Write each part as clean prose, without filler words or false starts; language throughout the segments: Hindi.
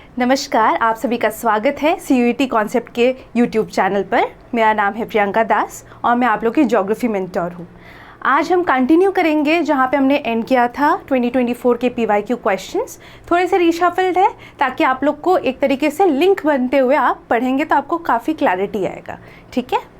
नमस्कार, आप सभी का स्वागत है CUET कॉन्सेप्ट के यूट्यूब चैनल पर। मेरा नाम है प्रियंका दास और मैं आप लोग की ज्योग्राफी मेंटर हूँ। आज हम कंटिन्यू करेंगे जहाँ पे हमने एंड किया था 2024 के PYQ क्वेश्चंस। थोड़े से रीशफल्ड है ताकि आप लोग को एक तरीके से लिंक बनते हुए आप पढ़ेंगे तो आपको काफ़ी क्लैरिटी आएगा। ठीक है,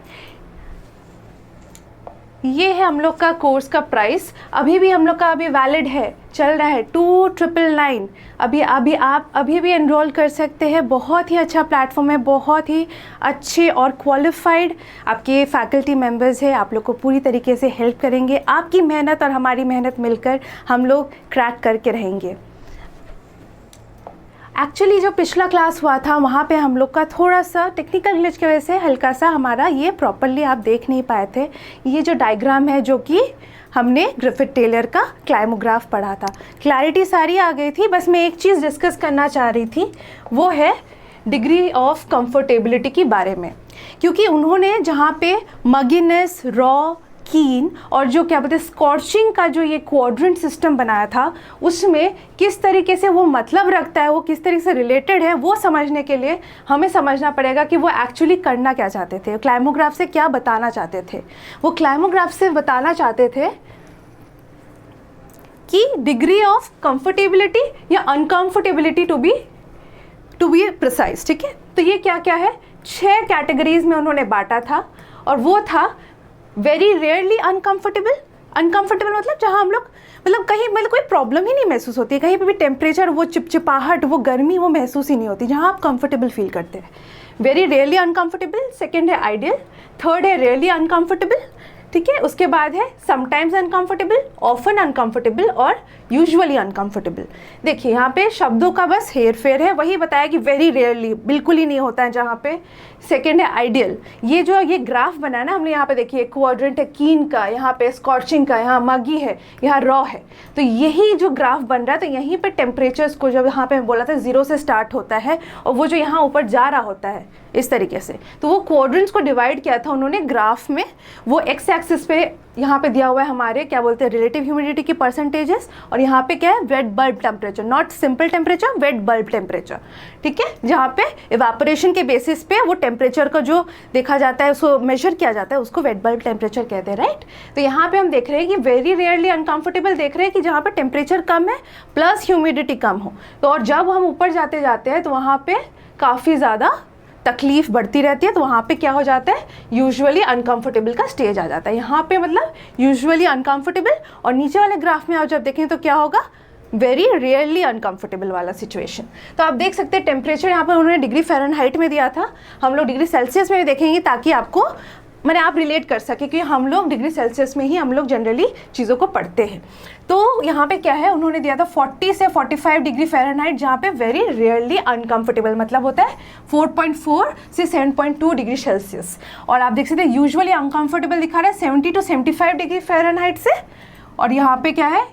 ये है हम लोग का कोर्स का प्राइस। अभी भी हम लोग का अभी वैलिड है, चल रहा है 2999। आप अभी भी एनरोल कर सकते हैं। बहुत ही अच्छा प्लेटफॉर्म है, बहुत ही अच्छे और क्वालिफाइड आपके फैकल्टी मेंबर्स हैं। आप लोग को पूरी तरीके से हेल्प करेंगे। आपकी मेहनत और हमारी मेहनत मिलकर हम लोग क्रैक करके रहेंगे। एक्चुअली जो पिछला क्लास हुआ था वहाँ पे हम लोग का थोड़ा सा टेक्निकल ग्लिच की वजह से हल्का सा हमारा ये प्रॉपरली आप देख नहीं पाए थे। ये जो डायग्राम है जो कि हमने ग्रिफिथ टेलर का क्लाइमोग्राफ पढ़ा था, क्लैरिटी सारी आ गई थी। बस मैं एक चीज़ डिस्कस करना चाह रही थी, वो है डिग्री ऑफ कंफर्टेबिलिटी के बारे में। क्योंकि उन्होंने जहाँ पे मगीनेस, रॉ, कीन और जो क्या बोलते हैं स्कॉर्चिंग का जो ये क्वाड्रेंट सिस्टम बनाया था, उसमें किस तरीके से वो मतलब रखता है, वो किस तरीके से रिलेटेड है, वो समझने के लिए हमें समझना पड़ेगा कि वो एक्चुअली करना क्या चाहते थे, क्लाइमोग्राफ से क्या बताना चाहते थे। वो क्लाइमोग्राफ से बताना चाहते थे कि डिग्री ऑफ कंफर्टेबिलिटी या अनकंफर्टेबिलिटी टू बी प्रिसाइज। ठीक है, तो ये क्या क्या है, 6 कैटेगरीज में उन्होंने बांटा था। और वो था वेरी रेयरली अनकंफर्टेबल। अनकंफर्टेबल मतलब जहाँ हम लोग कहीं कोई प्रॉब्लम ही नहीं महसूस होती है, कहीं पे भी टेम्परेचर, वो चिपचिपाहट, वो गर्मी वो महसूस ही नहीं होती, जहाँ आप कंफर्टेबल फील करते हैं। वेरी रेयरली अनकंफर्टेबल, सेकेंड है आइडियल, थर्ड है रेयरली अनकंफर्टेबल। ठीक है, उसके बाद है समटाइम्स अनकंफर्टेबल, ऑफन अनकंफर्टेबल और यूजुअली अनकंफर्टेबल। देखिए यहाँ पे शब्दों का बस हेर फेर है, वही बताया कि वेरी रेयरली बिल्कुल ही नहीं होता है जहाँ पे। सेकेंड है आइडियल। ये ग्राफ बनाया ना हमने, यहाँ पे देखिए क्वाड्रेंट है कीन का, यहाँ पे स्कॉर्चिंग का, यहाँ मगी है, यहाँ रॉ है। तो यही जो ग्राफ बन रहा है, तो यहीं पे टेम्परेचर्स को जब यहाँ पे बोला था 0 से स्टार्ट होता है और वो जो यहाँ ऊपर जा रहा होता है इस तरीके से, तो वो क्वाड्रेंट्स को डिवाइड किया था उन्होंने ग्राफ में। वो एक्स एक्सिस पे यहाँ पे दिया हुआ है हमारे क्या बोलते हैं रिलेटिव ह्यूमिडिटी की परसेंटेजेस, और यहाँ पे क्या है wet bulb temperature, not simple temperature, wet bulb temperature. ठीक है, जहाँ पे इवापोरेशन के बेसिस पे वो टेम्परेचर का जो देखा जाता है, उसको मेजर किया जाता है, उसको वेट बल्ब टेम्परेचर कहते हैं, राइट। तो यहाँ पे हम देख रहे हैं कि वेरी रेयरली अनकंफर्टेबल देख रहे हैं कि जहाँ पे टेम्परेचर कम है प्लस ह्यूमिडिटी कम हो। तो और जब हम ऊपर जाते जाते हैं तो वहाँ पे काफ़ी ज़्यादा तकलीफ बढ़ती रहती है, तो वहाँ पे क्या हो जाता है, यूजुअली अनकंफर्टेबल का स्टेज आ जाता है। यहाँ पे मतलब यूजुअली अनकंफर्टेबल, और नीचे वाले ग्राफ में आप जब देखें तो क्या होगा, वेरी रेयरली अनकंफर्टेबल वाला सिचुएशन। तो आप देख सकते हैं टेम्परेचर यहाँ पर उन्होंने डिग्री फ़ारेनहाइट में दिया था, हम लोग डिग्री सेल्सियस में भी देखेंगे ताकि आपको आप रिलेट कर सके कि हम लोग डिग्री सेल्सियस में ही हम लोग जनरली चीज़ों को पढ़ते हैं। तो यहाँ पे क्या है, उन्होंने दिया था 40 से 45 डिग्री फ़ारेनहाइट, जहाँ पे वेरी रेयरली अनकंफर्टेबल मतलब होता है 4.4 से 7.2 डिग्री सेल्सियस। और आप देख सकते हैं यूजुअली अनकंफर्टेबल दिखा रहा है 70 to 75 डिग्री फ़ारेनहाइट से, और यहाँ पे क्या है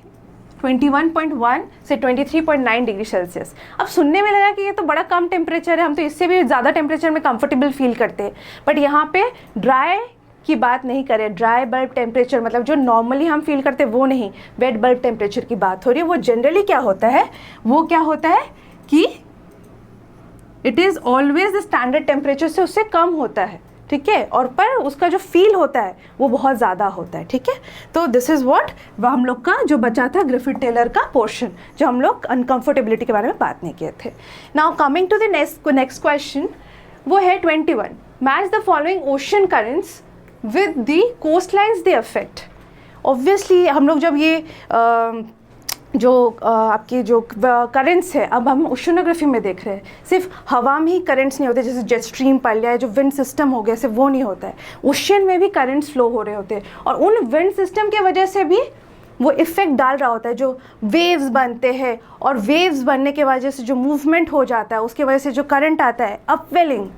21.1 से 23.9 डिग्री सेल्सियस। अब सुनने में लगा कि ये तो बड़ा कम टेम्परेचर है, हम तो इससे भी ज़्यादा टेम्परेचर में कंफर्टेबल फील करते हैं। बट यहाँ पे ड्राई की बात नहीं करें, ड्राई बल्ब टेम्परेचर मतलब जो नॉर्मली हम फील करते हैं वो नहीं, वेट बल्ब टेम्परेचर की बात हो रही है। वो जनरली क्या होता है, वो क्या होता है कि it is always the standard temperature से उससे कम होता है। ठीक है, और पर उसका जो फील होता है वो बहुत ज़्यादा होता है। ठीक है, तो दिस इज़ व्हाट वह हम लोग का जो बचा था ग्रिफिथ टेलर का पोर्शन, जो हम लोग अनकंफर्टेबिलिटी के बारे में बात नहीं किए थे। Now coming to the next question, वो है 21, match the following ocean currents with the coastlines they affect. Obviously हम लोग जब ये आपके जो करेंट्स है, अब हम ओशनोग्राफी में देख रहे हैं, सिर्फ हवा में ही करेंट्स नहीं होते, जैसे जेट स्ट्रीम पढ़ लिया है, जो विंड सिस्टम हो गया, सिर्फ वो नहीं होता है, ओशन में भी करेंट्स फ्लो हो रहे होते हैं, और उन विंड सिस्टम के वजह से भी वो इफ़ेक्ट डाल रहा होता है, जो वेव्स बनते हैं, और वेव्स बनने के वजह से जो मूवमेंट हो जाता है, उसके वजह से जो करंट आता है, अपवेलिंग।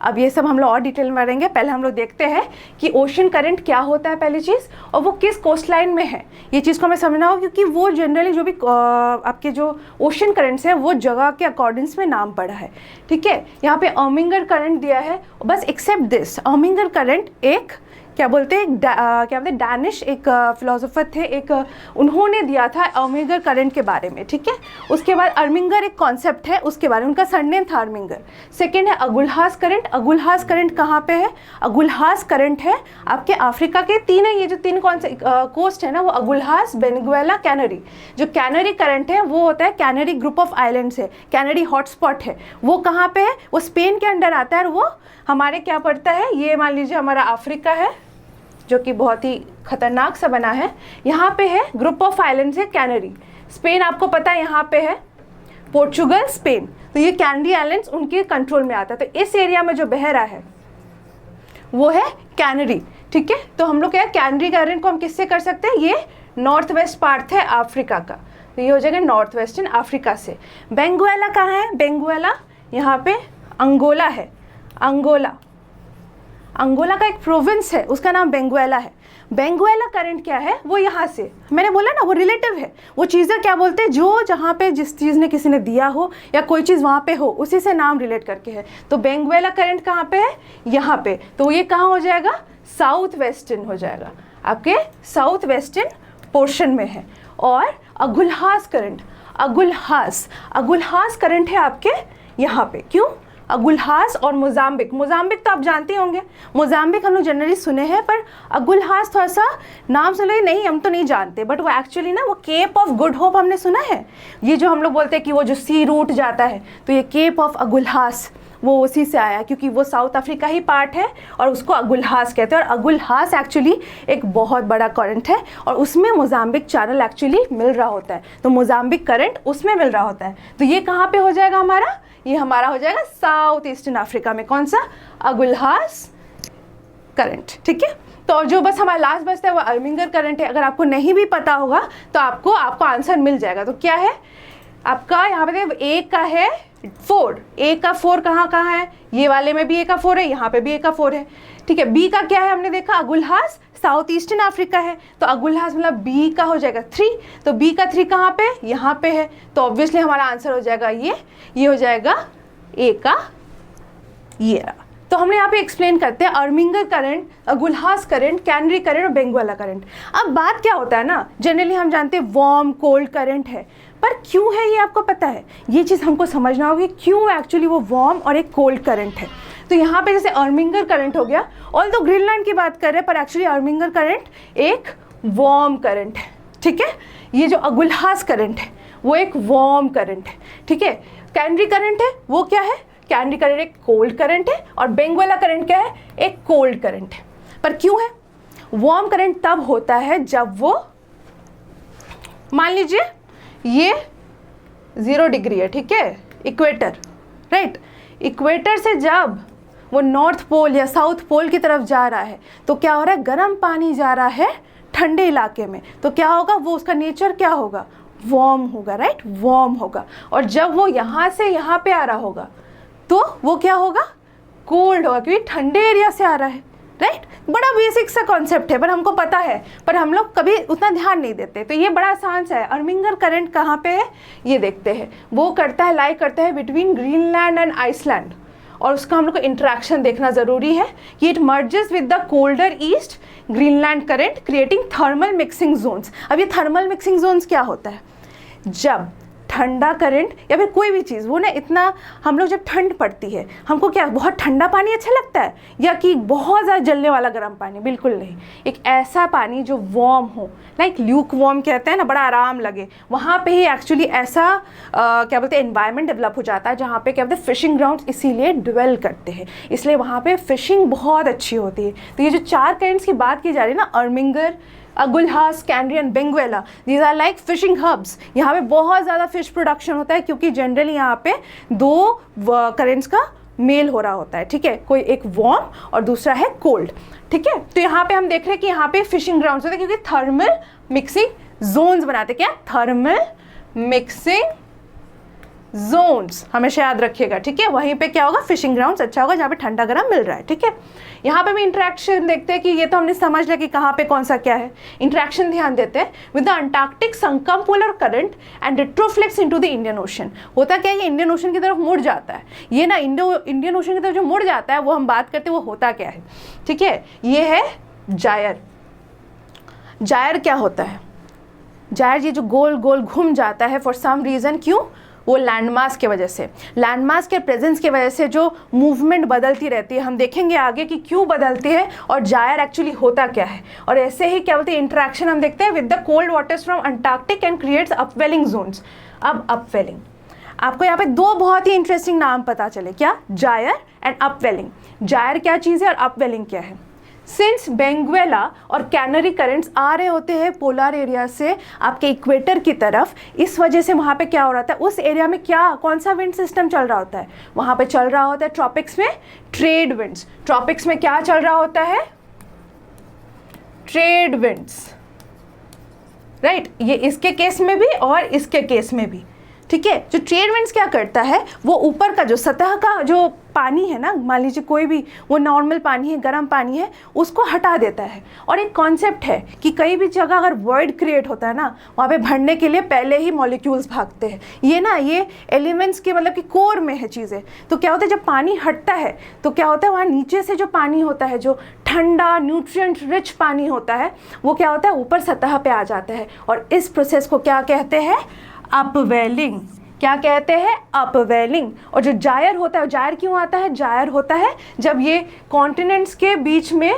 अब ये सब हम लोग और डिटेल में पढ़ेंगे, पहले हम लोग देखते हैं कि ओशन करंट क्या होता है पहली चीज़, और वो किस कोस्ट लाइन में है। ये चीज़ को हमें समझना होगा, क्योंकि वो जनरली जो भी आपके जो ओशन करंट्स हैं वो जगह के अकॉर्डिंग्स में नाम पड़ा है। ठीक है, यहाँ पे अर्मिंगर करंट दिया है, बस एक्सेप्ट दिस, अर्मिंगर करंट एक क्या बोलते हैं, क्या बोलते हैं, डैनिश एक फिलोसोफर थे, एक उन्होंने दिया था अर्मिंगर करंट के बारे में, ठीक है। उसके बाद अर्मिंगर एक कॉन्सेप्ट है, उसके बारे में, उनका सरनेम था अर्मिंगर। सेकेंड है अगुलहास करंट। अगुलहास करंट कहाँ पे है? अगुलहास करंट है आपके अफ्रीका के तीन है, ये जो तीन कोस्ट है ना, वो अगुलहास, वेनेजुएला, कैनरी। जो कैनरी करंट है वो होता है कैनरी ग्रुप ऑफ आइलैंड्स है, कैनरी हॉटस्पॉट है। वो कहाँ पे है? वो स्पेन के अंडर आता है और वो हमारे क्या पड़ता है, ये मान लीजिए हमारा अफ्रीका है जो कि बहुत ही खतरनाक सा बना है। यहाँ पे है ग्रुप ऑफ आइलैंड्स है कैनरी। स्पेन आपको पता है यहाँ पे है, पोर्चुगल, स्पेन, तो ये कैनरी आइलैंड्स उनके कंट्रोल में आता है। तो इस एरिया में जो बह रहा है वो है कैनरी, ठीक है। तो हम लोग क्या है, कैनरी करंट को हम किससे कर सकते हैं, ये नॉर्थ वेस्ट पार्ट है अफ्रीका का, तो ये हो जाएगा नॉर्थ वेस्टर्न अफ्रीका से। बेंगुएला कहाँ है? बेंगुएला यहाँ पे अंगोला है, अंगोला, अंगोला का एक प्रोविंस है, उसका नाम बेंगुएला है। बेंगुएला करंट क्या है, वो यहाँ से, मैंने बोला ना वो रिलेटिव है, वो चीज़ें क्या बोलते हैं, जो जहाँ पे जिस चीज़ ने किसी ने दिया हो या कोई चीज़ वहाँ पे हो उसी से नाम रिलेट करके है। तो बेंगुएला करंट कहाँ पे है? यहाँ पे। तो ये कहाँ हो जाएगा? साउथ वेस्टर्न हो जाएगा, आपके साउथ वेस्टर्न पोर्शन में है। और Agulhas current, Agulhas, Agulhas current है आपके यहाँ पे। क्यों? अगुलहास और मोजाम्बिक, मोजाम्बिक तो आप जानते होंगे, मोजाम्बिक हम लोग जनरली सुने हैं, पर अगुलहास थोड़ा सा नाम सुन रहे नहीं, हम तो नहीं जानते, बट वो एक्चुअली ना वो केप ऑफ गुड होप हमने सुना है। ये जो हम लोग बोलते हैं कि वो जो सी रूट जाता है, तो ये केप ऑफ अगुलहास वो उसी से आया, क्योंकि वो साउथ अफ्रीका ही पार्ट है और उसको अगुलहास कहते हैं। और अगुलहास एक्चुअली एक बहुत बड़ा करंट है और उसमें मोजाम्बिक चैनल एक्चुअली मिल रहा होता है, तो मोजाम्बिक करंट उसमें मिल रहा होता है। तो ये कहाँ पे हो जाएगा हमारा? ये हमारा हो जाएगा साउथ ईस्टर्न अफ्रीका में। कौन सा? अगुलहास करंट, ठीक है। तो जो बस हमारा लास्ट बचता है वो अर्मिंगर करंट है। अगर आपको नहीं भी पता होगा तो आपको आंसर मिल जाएगा। तो क्या है आपका यहाँ पे? ए का है 4, ए का 4 कहाँ कहाँ है? ये वाले में भी ए का 4 है, यहाँ पे भी ए का 4 है, ठीक है। बी का क्या है? हमने देखा अगुलहास साउथ ईस्टर्न अफ्रीका है, तो अगुलहास मतलब बी का हो जाएगा 3। तो बी का 3 कहाँ पे? यहाँ पे है, तो ऑब्वियसली हमारा आंसर हो जाएगा ये हो जाएगा ए का ये रहा। तो हमने यहाँ पे एक्सप्लेन करते हैं Irminger current, Agulhas current, Canary current और बेंगुएला करंट। अब बात क्या होता है ना, जनरली हम जानते हैं वार्म कोल्ड करंट है, पर क्यों है ये आपको पता है? ये चीज़ हमको समझना होगी, क्यों एक्चुअली वो वार्म और एक कोल्ड करंट है। तो यहाँ पे जैसे अर्मिंगर करंट हो गया, ऑल तो ग्रीनलैंड की बात कर रहे हैं, पर एक्चुअली अर्मिंगर करंट एक वार्म करंट है, ठीक है। ये जो अगुलहास करंट है वो एक वार्म करंट है, ठीक है। कैनरी करंट है वो क्या है? कैनरी करंट एक कोल्ड करंट है और बेंगुएला करंट क्या है? एक कोल्ड करंट है। पर क्यों है? वार्म करंट तब होता है जब वो, मान लीजिए ये 0 डिग्री है, ठीक है, इक्वेटर, राइट। इक्वेटर से जब वो नॉर्थ पोल या साउथ पोल की तरफ जा रहा है तो क्या हो रहा है? गर्म पानी जा रहा है ठंडे इलाके में, तो क्या होगा? वो उसका नेचर क्या होगा? वार्म होगा, राइट, वार्म होगा। और जब वो यहाँ से यहाँ पे आ रहा होगा तो वो क्या होगा? कोल्ड होगा, क्योंकि ठंडे एरिया से आ रहा है, राइट। बड़ा बेसिक सा कॉन्सेप्ट है, पर हमको पता है, पर हम लोग कभी उतना ध्यान नहीं देते। तो ये बड़ा आसान सा है। अर्मिंगर करंट कहाँ पे है ये देखते हैं। वो करता है, लाई करता है बिटवीन ग्रीनलैंड एंड आइसलैंड, और उसका हम लोग को इंटरेक्शन देखना ज़रूरी है कि it merges with the colder East Greenland current creating thermal mixing zones. अब ये थर्मल मिक्सिंग जोन्स क्या होता है? जब ठंडा करंट या फिर कोई भी चीज़ वो ना इतना, हम लोग जब ठंड पड़ती है हमको क्या बहुत ठंडा पानी अच्छा लगता है या कि बहुत ज़्यादा जलने वाला गर्म पानी? बिल्कुल नहीं। एक ऐसा पानी जो वार्म हो, लाइक ल्यूक वार्म कहते हैं ना, बड़ा आराम लगे, वहाँ पे ही एक्चुअली ऐसा क्या बोलते हैं एनवायरनमेंट डेवलप हो जाता है जहाँ पे क्या बोलते हैं फिशिंग ग्राउंड्स इसीलिए डिवेल करते हैं, इसलिए वहाँ पे फिशिंग बहुत अच्छी होती है। तो ये जो 4 करेंट्स की बात की जा रही है ना, Irminger, Agulhas, Canary and Benguela, these are like fishing hubs. यहाँ पे बहुत ज़्यादा फिश प्रोडक्शन होता है क्योंकि जनरली यहाँ पे 2 करेंट्स का मेल हो रहा होता है, ठीक है। कोई एक वार्म और दूसरा है कोल्ड, ठीक है। तो यहाँ पे हम देख रहे हैं कि यहाँ पे फिशिंग ग्राउंड्स होते हैं क्योंकि थर्मल मिक्सिंग जोन्स बनाते। क्या? थर्मल मिक्सिंग जोन्स, हमेशा याद रखिएगा, ठीक है। वहीं पे क्या होगा? फिशिंग ग्राउंड्स अच्छा होगा जहाँ पे ठंडा गर्म मिल रहा है, ठीक है। यहाँ पे भी इंटरेक्शन देखते हैं कि ये तो हमने समझ लिया कि कहाँ पे कौन सा क्या है। इंटरेक्शन ध्यान देते हैं with the Antarctic circumpolar current and retroflex into the Indian Ocean. होता क्या है? ये इंडियन ओशन की तरफ मुड़ जाता है। ये ना इंडियन ओशन की तरफ जो मुड़ जाता है वो हम बात करते हैं वो होता क्या है, ठीक है। ये है जायर। जायर क्या होता है? जायर ये जो गोल गोल घूम जाता है फॉर सम रीज़न, क्यों? वो लैंडमास के वजह से, लैंडमास के प्रेजेंस की वजह से जो मूवमेंट बदलती रहती है। हम देखेंगे आगे कि क्यों बदलती है और जायर एक्चुअली होता क्या है। और ऐसे ही क्या बोलते हैं इंटरेक्शन हम देखते हैं with the cold waters from Antarctic and creates upwelling zones. अब अपवेलिंग, आपको यहाँ पे दो बहुत ही इंटरेस्टिंग नाम पता चले, क्या? Jair and upwelling. जायर क्या चीज़ है और अपवेलिंग क्या है? सिंस बेंगुएला और कैनरी करंट्स आ रहे होते हैं पोलर एरिया से आपके इक्वेटर की तरफ, इस वजह से वहाँ पे क्या हो रहा था, उस एरिया में क्या कौन सा विंड सिस्टम चल रहा होता है? वहाँ पे चल रहा होता है ट्रॉपिक्स में ट्रेड विंड्स। ट्रॉपिक्स में क्या चल रहा होता है? Trade winds, right. ये इसके केस में भी और इसके केस में भी, ठीक है। जो ट्रेड विंड्स क्या करता है, वो ऊपर का जो सतह का जो पानी है ना, मान लीजिए कोई भी वो नॉर्मल पानी है, गर्म पानी है, उसको हटा देता है। और एक कॉन्सेप्ट है कि कहीं भी जगह अगर वॉइड क्रिएट होता है ना, वहाँ पे भरने के लिए पहले ही मॉलिक्यूल्स भागते हैं। ये ना ये एलिमेंट्स के मतलब कि कोर में है चीज़ें। तो क्या होता है जब पानी हटता है तो क्या होता है, वहाँ नीचे से जो पानी होता है, जो ठंडा न्यूट्रिएंट रिच पानी होता है, वो क्या होता है ऊपर सतह पे आ जाता है। और इस प्रोसेस को क्या कहते हैं? अपवेलिंग। क्या कहते हैं? अपवेलिंग। और जो जायर होता है, जायर क्यों आता है? जायर होता है जब ये कॉन्टिनेंट्स के बीच में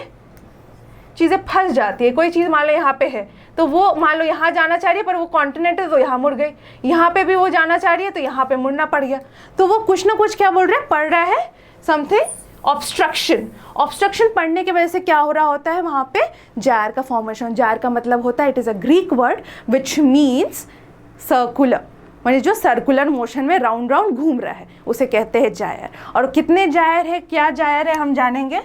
चीज़ें फंस जाती है। कोई चीज़ मान लो यहाँ पे है तो वो मान लो यहाँ जाना चाह रही है, पर वो कॉन्टिनेंट है तो यहाँ मुड़ गई, यहाँ पे भी वो जाना चाह रही है तो यहाँ पे मुड़ना पड़ गया। तो वो कुछ ना कुछ क्या बोल रहे हैं, पड़ रहा है समथिंग ऑब्स्ट्रक्शन। ऑब्स्ट्रक्शन पड़ने की वजह से क्या हो रहा होता है, वहाँ पे जायर का फॉर्मेशन। जायर का मतलब होता है, it is a Greek word which means circular, माने जो सर्कुलर मोशन में राउंड राउंड घूम रहा है उसे कहते हैं जायर। और कितने जायर है, क्या जायर है, हम जानेंगे।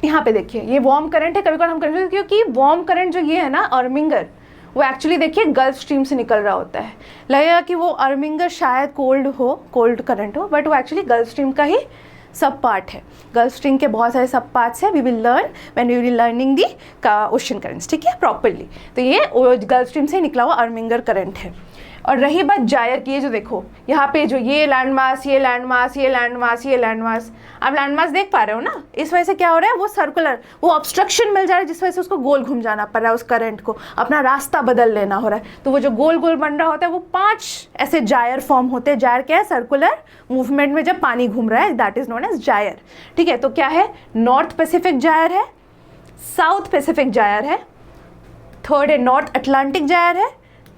यहाँ पे देखिए ये वार्म करंट है। कभी कभी हम कंफ्यूज, क्योंकि वार्म करंट जो ये है ना अर्मिंगर, वो एक्चुअली देखिए गल्फ स्ट्रीम से निकल रहा होता है। लगेगा कि वो अर्मिंगर शायद कोल्ड करंट हो, बट वो एक्चुअली गल्फ स्ट्रीम का ही सब पार्ट है। गल्फ स्ट्रीम के बहुत सारे सब पार्ट्स हैं। We will learn when we will learning the का ओशन करंट्स, ठीक है, प्रॉपरली। तो ये गल्फ स्ट्रीम से निकला हुआ अर्मिंगर करंट है। और रही बात जायर की, ये जो देखो यहाँ पे जो ये लैंडमास, ये लैंडमास, ये लैंडमास, ये लैंडमास, आप लैंडमास देख पा रहे हो ना, इस वजह से क्या हो रहा है, वो सर्कुलर, वो ऑब्स्ट्रक्शन मिल जा रहा है जिस वजह से उसको गोल घूम जाना पड़ रहा है, उस करंट को अपना रास्ता बदल लेना हो रहा है। तो वो जो गोल गोल बन रहा होता है, वो 5 ऐसे जायर फॉर्म होते हैं। जायर क्या है? सर्कुलर मूवमेंट में जब पानी घूम रहा है, that is known as gyre, ठीक है। तो क्या है? नॉर्थ पैसिफिक जायर है, साउथ पैसिफिक जायर है, थर्ड है नॉर्थ अटलांटिक जायर है,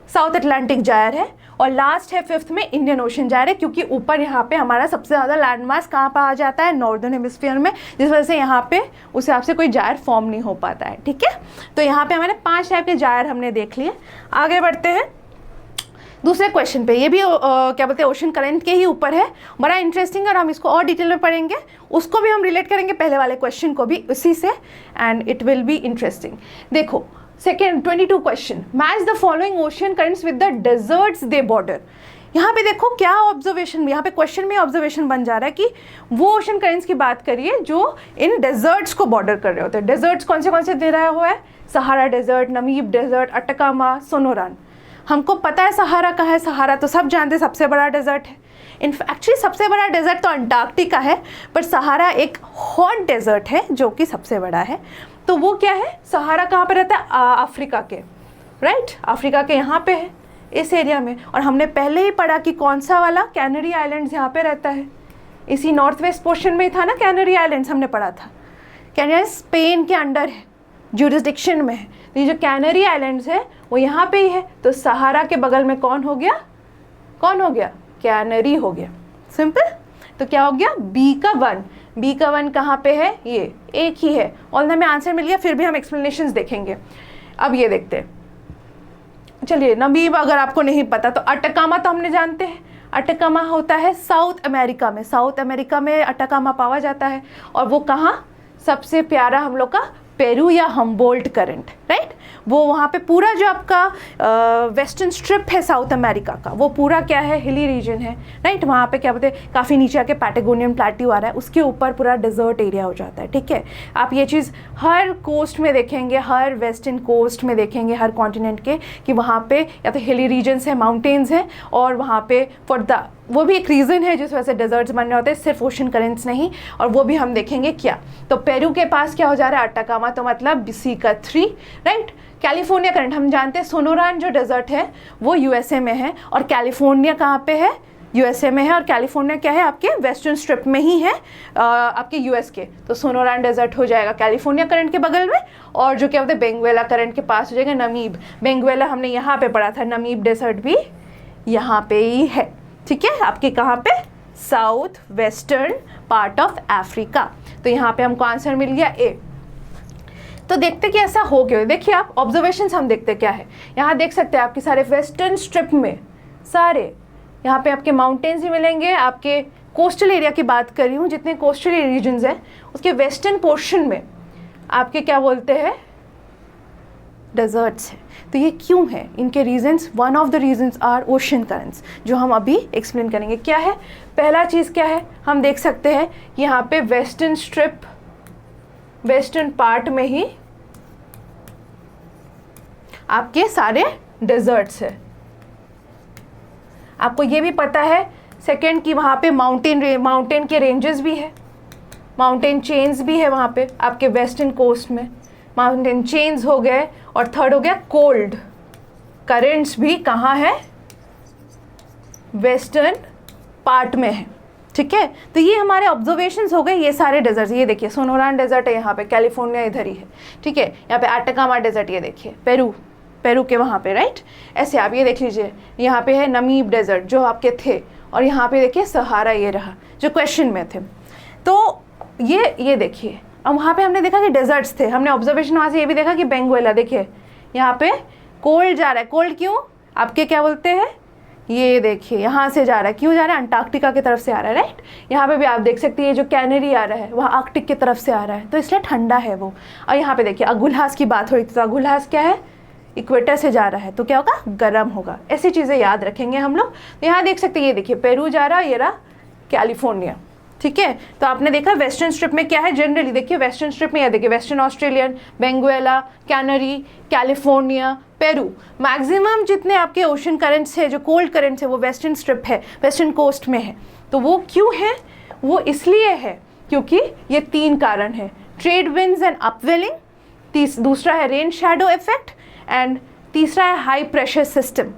साउथ अटलांटिक जायर है, और लास्ट है 5th में इंडियन ओशन जायर है। क्योंकि ऊपर यहाँ पे हमारा सबसे ज़्यादा लैंडमास कहाँ पर आ जाता है? नॉर्दर्न हेमिस्फीयर में, जिस वजह से यहाँ पे उस हिसाब से कोई जायर फॉर्म नहीं हो पाता है, ठीक है। तो यहाँ पे हमारे 5 टाइप के जायर हमने देख लिए। आगे बढ़ते हैं दूसरे क्वेश्चन पे। ये भी क्या बोलते हैं ओशन करंट के ही ऊपर है, बड़ा इंटरेस्टिंग है और हम इसको और डिटेल में पढ़ेंगे। उसको भी हम रिलेट करेंगे पहले वाले क्वेश्चन को भी उसी से, and it will be interesting. देखो second 22 question, match the following ocean currents with the deserts they border. यहाँ पे देखो क्या ऑब्जर्वेशन, यहाँ पे क्वेश्चन में ऑब्जर्वेशन बन जा रहा है कि वो ओशन करंट्स की बात करिए जो इन डेजर्ट्स को बॉर्डर कर रहे होते हैं। डेजर्ट्स कौन से दे रहा हुआ है? Sahara desert, Namib desert, Atacama, Sonoran. हमको पता है सहारा कहाँ है, सहारा तो सब जानते हैं सबसे बड़ा डेजर्ट है। एक्चुअली सबसे बड़ा डेजर्ट तो अंटार्कटिका है, पर सहारा एक हॉट डेजर्ट है जो कि सबसे बड़ा है। तो वो क्या है? सहारा कहाँ पे रहता है? अफ्रीका के, राइट, अफ्रीका के यहाँ पे है, इस एरिया में। और हमने पहले ही पढ़ा कि कौन सा वाला, कैनरी आइलैंड्स यहाँ पे रहता है, इसी नॉर्थ वेस्ट पोर्शन में ही था ना कैनरी आइलैंड्स, हमने पढ़ा था। कैनरी आइलैंड्स स्पेन के अंडर है, ज्यूरिसडिक्शन में है। तो ये जो कैनरी आइलैंड्स है वो यहाँ पे ही है। तो सहारा के बगल में कौन हो गया? कौन हो गया? कैनरी हो गया, सिंपल। तो क्या हो गया? बी का 1। बी का 1 कहाँ पे है? ये एक ही है। ऑल में आंसर मिल गया, फिर भी हम एक्सप्लेनेशंस देखेंगे। अब ये देखते हैं, चलिए नमीब अगर आपको नहीं पता तो अटकामा तो हमने जानते हैं। अटकामा होता है साउथ अमेरिका में, साउथ अमेरिका में अटकामा पावा जाता है। और वो कहाँ? सबसे प्यारा हम लोग का पेरू या हम्बोल्ट करंट, राइट। वो वहाँ पे पूरा जो आपका वेस्टर्न स्ट्रिप है साउथ अमेरिका का, वो पूरा क्या है, हिली रीजन है, राइट। वहाँ पे क्या बोलते हैं, काफ़ी नीचे आके पैटागोनियन प्लेट्यू आ रहा है, उसके ऊपर पूरा डेजर्ट एरिया हो जाता है, ठीक है। आप ये चीज़ हर कोस्ट में देखेंगे, हर वेस्टर्न कोस्ट में देखेंगे, हर कॉन्टिनेंट के, कि वहाँ पे या तो हिली रीजन्स है, माउंटेन्स हैं, और वहाँ पे फॉर द वो भी एक रीज़न है जिस वजह से डेजर्ट्स बन रहे होते हैं, सिर्फ ओशन करेंट्स नहीं, और वो भी हम देखेंगे क्या। तो पेरू के पास क्या हो जा रहा है, अटाकामा, तो मतलब सी का 3, राइट। कैलिफोर्निया करंट हम जानते हैं, सोनोरान जो डेजर्ट है वो यूएसए में है, और कैलिफोर्निया कहाँ पे है, यूएसए में है, और कैलिफोर्निया क्या है, आपके वेस्टर्न स्ट्रिप में ही है, आपके यूएस के। तो सोनोरान डेजर्ट हो जाएगा कैलिफोर्निया करंट के बगल में, और जो क्या होता है बेंगुएला करंट के पास हो जाएगा नमीब। बेंगुएला हमने यहाँ पे पढ़ा था, नमीब डेजर्ट भी यहाँ पे ही है, ठीक है, आपके कहाँ पे, south western part of Africa. तो यहाँ पे हमको आंसर मिल गया ए। तो देखते कि ऐसा हो क्यों। देखिए आप ऑब्जर्वेशंस हम देखते क्या है, यहाँ देख सकते हैं आपके सारे वेस्टर्न स्ट्रिप में सारे यहाँ पे आपके माउंटेन्स ही मिलेंगे। आपके कोस्टल एरिया की बात कर रही हूँ, जितने कोस्टल रीजन्स हैं उसके वेस्टर्न पोर्शन में आपके क्या बोलते हैं, डेजर्ट्स हैं। तो ये क्यों है, इनके reasons, one of the reasons are ocean currents, जो हम अभी एक्सप्लेन करेंगे। क्या है, पहला चीज़ क्या है, हम देख सकते हैं यहाँ पे वेस्टर्न स्ट्रिप, वेस्टर्न पार्ट में ही आपके सारे डेजर्ट्स है। आपको ये भी पता है सेकंड कि वहाँ पे माउंटेन के रेंजेस भी है, माउंटेन चेन्स भी है वहाँ पे आपके वेस्टर्न कोस्ट में, माउंटेन चेन्स हो गए। और थर्ड हो गया कोल्ड करेंट्स भी कहाँ है, वेस्टर्न पार्ट में है, ठीक है। तो ये हमारे ऑब्जर्वेशंस हो गए, ये सारे डेजर्ट्स। ये देखिए सोनोरान डेजर्ट है यहाँ पे, कैलिफोर्निया इधर ही है, ठीक है। यहाँ पे अटाकामा डेजर्ट, ये देखिए पेरू के वहाँ पे, राइट। ऐसे आप ये देख लीजिए, यहाँ पे है नमीब डेजर्ट जो आपके थे, और यहाँ पे देखिए सहारा, ये रहा जो क्वेश्चन में थे। तो ये देखिए, अब वहाँ पे हमने देखा कि डेजर्ट्स थे, हमने ऑब्जर्वेशन वहाँ से ये भी देखा कि बेंगुएला, देखिए यहाँ पे कोल्ड जा रहा है। कोल्ड क्यों, आपके क्या बोलते हैं, ये देखिए यहाँ से जा रहा है, क्यों जा रहा है, अंटार्कटिका की तरफ से आ रहा है, राइट। यहाँ पे भी आप देख सकते हैं जो कैनरी आ रहा है वहाँ आर्कटिक की तरफ से आ रहा है, तो इसलिए ठंडा है वो। और यहाँ पे देखिए अगुलहास की बात हो रही थी, तो अगुलहास क्या है, इक्वेटर से जा रहा है, तो क्या होगा, गर्म होगा। ऐसी चीज़ें याद रखेंगे हम लोग। तो यहाँ देख सकते हैं, ये देखिए पेरू जा रहा है, ये रहा कैलिफोर्निया, ठीक है। तो आपने देखा वेस्टर्न स्ट्रिप में क्या है, जनरली देखिए वेस्टर्न स्ट्रिप में, यह देखिए western Australian, Benguela, canary, California, Peru, maximum जितने आपके ओशन करंट्स है, जो कोल्ड करंट्स है, वो वेस्टर्न स्ट्रिप है, वेस्टर्न कोस्ट में है। तो वो क्यों है, वो इसलिए है क्योंकि ये 3 कारण है, ट्रेड विंड्स एंड अपवेलिंग, दूसरा है रेन शैडो इफेक्ट, एंड तीसरा है हाई प्रेशर सिस्टम।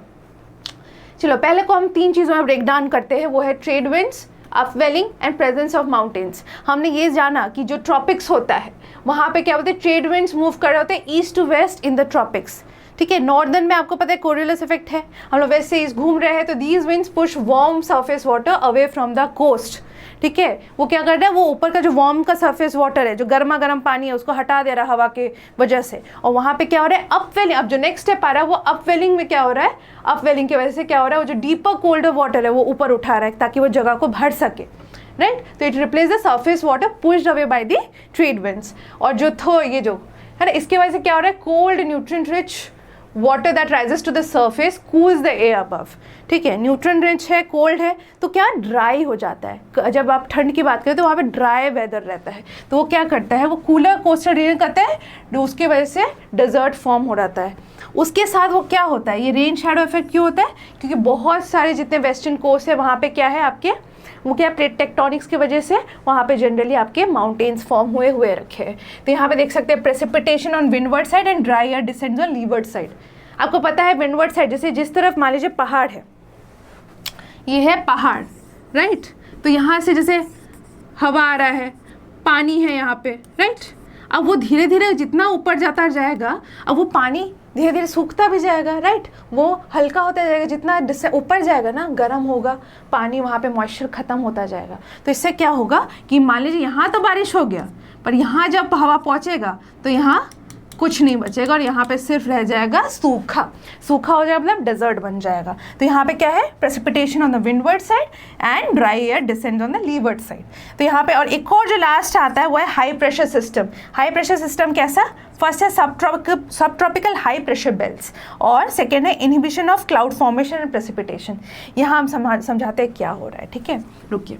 चलो पहले को हम 3 चीज़ों में ब्रेक डाउन करते हैं, वो है trade winds, upwelling and presence of mountains. हमने ये जाना कि जो ट्रॉपिक्स होता है वहाँ पे क्या होते हैं, ट्रेड विंड्स मूव कर रहे होते हैं east to west in the tropics, ठीक है। नॉर्दर्न में आपको पता है कोरियोलिस इफेक्ट है, हम लोग वेस्ट से ईस्ट घूम रहे हैं, तो these winds push warm surface water away from the coast, ठीक है। वो क्या कर रहा है, वो ऊपर का जो वार्म का सरफेस वाटर है, जो गर्मा गर्म पानी है, उसको हटा दे रहा है हवा के वजह से। और वहाँ पे क्या हो रहा है, अपवेलिंग। अब जो नेक्स्ट स्टेप आ रहा है वो अपवेलिंग में क्या हो रहा है, अपवेलिंग की वजह से क्या हो रहा है, वो जो डीपर कोल्डर वाटर है वो ऊपर उठा रहा है ताकि वो जगह को भर सके, राइट। तो it replace the surface water pushed away by the trade winds. और जो ये जो है ना, इसके वजह से क्या हो रहा है, cold nutrient rich water that rises to the surface cools the air above, ठीक है। न्यूट्रिएंट रिच है, कोल्ड है, तो क्या ड्राई हो जाता है। जब आप ठंड की बात करें तो वहाँ पे ड्राई वेदर रहता है, तो वो क्या करता है, वो कूलर कोस्टल रीजन करता है, उसकी वजह से डेजर्ट फॉर्म हो जाता है। उसके साथ वो क्या होता है, ये रेन शैडो इफेक्ट क्यों होता है, क्योंकि बहुत सारे जितने वेस्टर्न कोस्ट है वहाँ पे क्या है आपके, वो क्या प्लेट टेक्टोनिक्स की वजह से वहाँ पे जनरली आपके माउंटेन्स फॉर्म हुए रखे हैं। तो यहाँ पे देख सकते हैं precipitation on windward side and dry air descends on levered side. आपको पता है विंडवर्ड साइड जैसे जिस तरफ मान लीजिए पहाड़ है, ये है पहाड़, राइट। तो यहाँ से जैसे हवा आ रहा है, पानी है यहाँ पे, राइट। अब वो धीरे धीरे जितना ऊपर जाता जाएगा, अब वो पानी धीरे धीरे सूखता भी जाएगा, राइट। वो हल्का होता जाएगा, जितना ऊपर जाएगा ना गर्म होगा पानी, वहाँ पे मॉइस्चर ख़त्म होता जाएगा। तो इससे क्या होगा कि मान लीजिए यहाँ तो बारिश हो गया, पर यहाँ जब हवा पहुँचेगा तो यहाँ कुछ नहीं बचेगा और यहाँ पे सिर्फ रह जाएगा सूखा। सूखा हो जाएगा मतलब डेजर्ट बन जाएगा। तो यहाँ पे क्या है, precipitation on the windward side and dry air descends on the levered side. तो यहाँ पे और एक और जो लास्ट आता है वो है high pressure system. High pressure system कैसा, फर्स्ट है सब ट्रॉपिकल हाई प्रेशर बेल्ट्स और सेकेंड है inhibition of cloud formation and precipitation. यहाँ हम समझाते हैं क्या हो रहा है, ठीक है, रुकिए।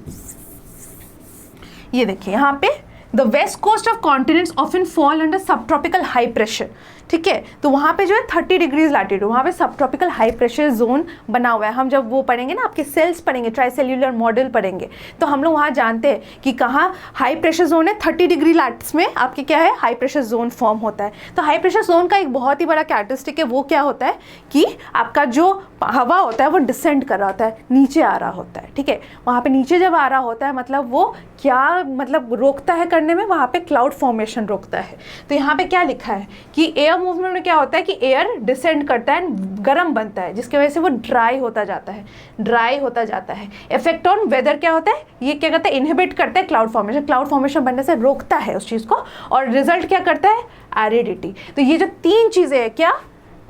ये देखिए यहाँ पे the west coast of continents often fall under subtropical high pressure, ठीक है। तो वहाँ पे जो है 30 डिग्रीज लैटिट्यूड, वहाँ पे सब ट्रॉपिकल हाई प्रेशर जोन बना हुआ है। हम जब वो पढ़ेंगे ना, आपके सेल्स पढ़ेंगे, ट्राइसेल्युलर मॉडल पढ़ेंगे, तो हम लोग वहाँ जानते हैं कि कहाँ हाई प्रेशर जोन है। 30 डिग्री लैट्स में आपके क्या है, हाई प्रेशर जोन फॉर्म होता है। तो हाई प्रेशर जोन का एक बहुत ही बड़ा कैरेक्टरिस्टिक है, वो क्या होता है कि आपका जो हवा होता है वो डिसेंड कर रहा होता है, नीचे आ रहा होता है, ठीक है। वहाँ पे नीचे जब आ रहा होता है मतलब वो क्या मतलब रोकता है करने में, वहाँ पे क्लाउड फॉर्मेशन रोकता है। तो यहाँ पे क्या लिखा है कि एयर मूवमेंट में क्या होता है कि एयर डिसेंड करता है, गर्म बनता है, जिसकी वजह से वो ड्राई होता जाता है, ड्राई होता जाता है। इफेक्ट ऑन वेदर क्या होता है, ये क्या करता है, इनहिबिट करता है क्लाउड फॉर्मेशन, क्लाउड फॉर्मेशन बनने से रोकता है उस चीज़ को, और रिजल्ट क्या करता है, एरिडिटी। तो ये जो तीन चीज़ें हैं, क्या,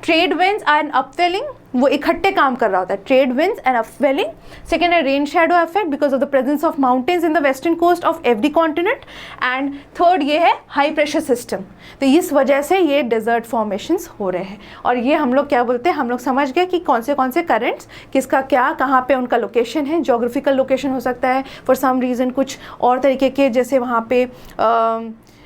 ट्रेड विंड्स एंड अपवेलिंग, वो इकट्ठे काम कर रहा होता है, trade winds and upwelling. Second है rain shadow effect because of the presence of mountains in the western coast of every continent, and third ये है हाई प्रेशर सिस्टम। तो इस वजह से ये डेजर्ट फॉर्मेशंस हो रहे हैं। और ये हम लोग क्या बोलते हैं, हम लोग समझ गए कि कौन से करंट्स किसका क्या, कहाँ पे उनका लोकेशन है, जोग्राफिकल लोकेशन हो सकता है फॉर सम रीज़न, कुछ और तरीके के, जैसे वहाँ पे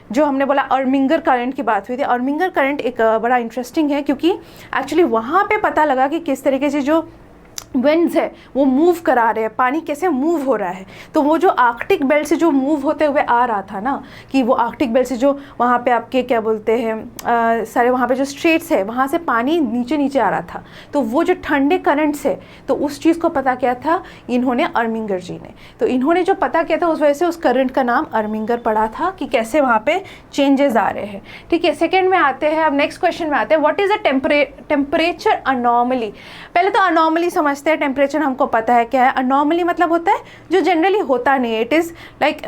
जो हमने बोला अर्मिंगर करंट की बात हुई थी। अर्मिंगर करंट एक बड़ा इंटरेस्टिंग है, क्योंकि एक्चुअली वहाँ पे पता लगा कि किस तरीके से जो विंड्स है वो मूव करा रहे हैं, पानी कैसे मूव हो रहा है। तो वो जो आर्कटिक बेल्ट से जो मूव होते हुए आ रहा था ना, कि वो आर्कटिक बेल्ट से जो वहाँ पे आपके क्या बोलते हैं सारे वहाँ पे जो स्ट्रेट्स है, वहाँ से पानी नीचे आ रहा था। तो वो जो ठंडे करंट्स है, तो उस चीज़ को पता किया था इन्होंने, अर्मिंगर जी ने। तो इन्होंने जो पता किया था उस वजह से उस करंट का नाम अर्मिंगर पड़ा था, कि कैसे वहाँ पे चेंजेस आ रहे हैं, ठीक है। सेकेंड में आते हैं, अब नेक्स्ट क्वेश्चन में आते हैं, what is a temperature anomaly. पहले तो अनॉमली समझते हैं, टेम्परेचर हमको पता है क्या है। अनॉमली मतलब होता है जो जनरली होता नहीं है, इट इज़ लाइक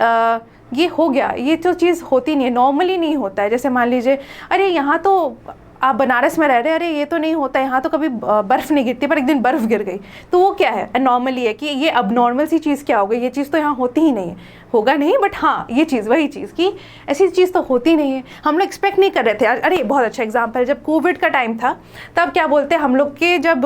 ये हो गया, ये तो चीज़ होती नहीं है, नॉर्मली नहीं होता है। जैसे मान लीजिए, अरे यहाँ तो आप बनारस में रह रहे हैं, अरे ये तो नहीं होता है, यहाँ तो कभी बर्फ़ नहीं गिरती, पर एक दिन बर्फ़ गिर गई, तो वो क्या है, अनॉमली है, कि ये अब नॉर्मल सी चीज़ क्या हो गई, ये चीज़ तो यहाँ होती ही नहीं है, होगा नहीं, बट हाँ ये चीज़ वही चीज़ कि ऐसी चीज़ तो होती नहीं है, हम लोग एक्सपेक्ट नहीं कर रहे थे। अरे बहुत अच्छा एग्जाम्पल, जब कोविड का टाइम था तब क्या बोलते हैं हम लोग के, जब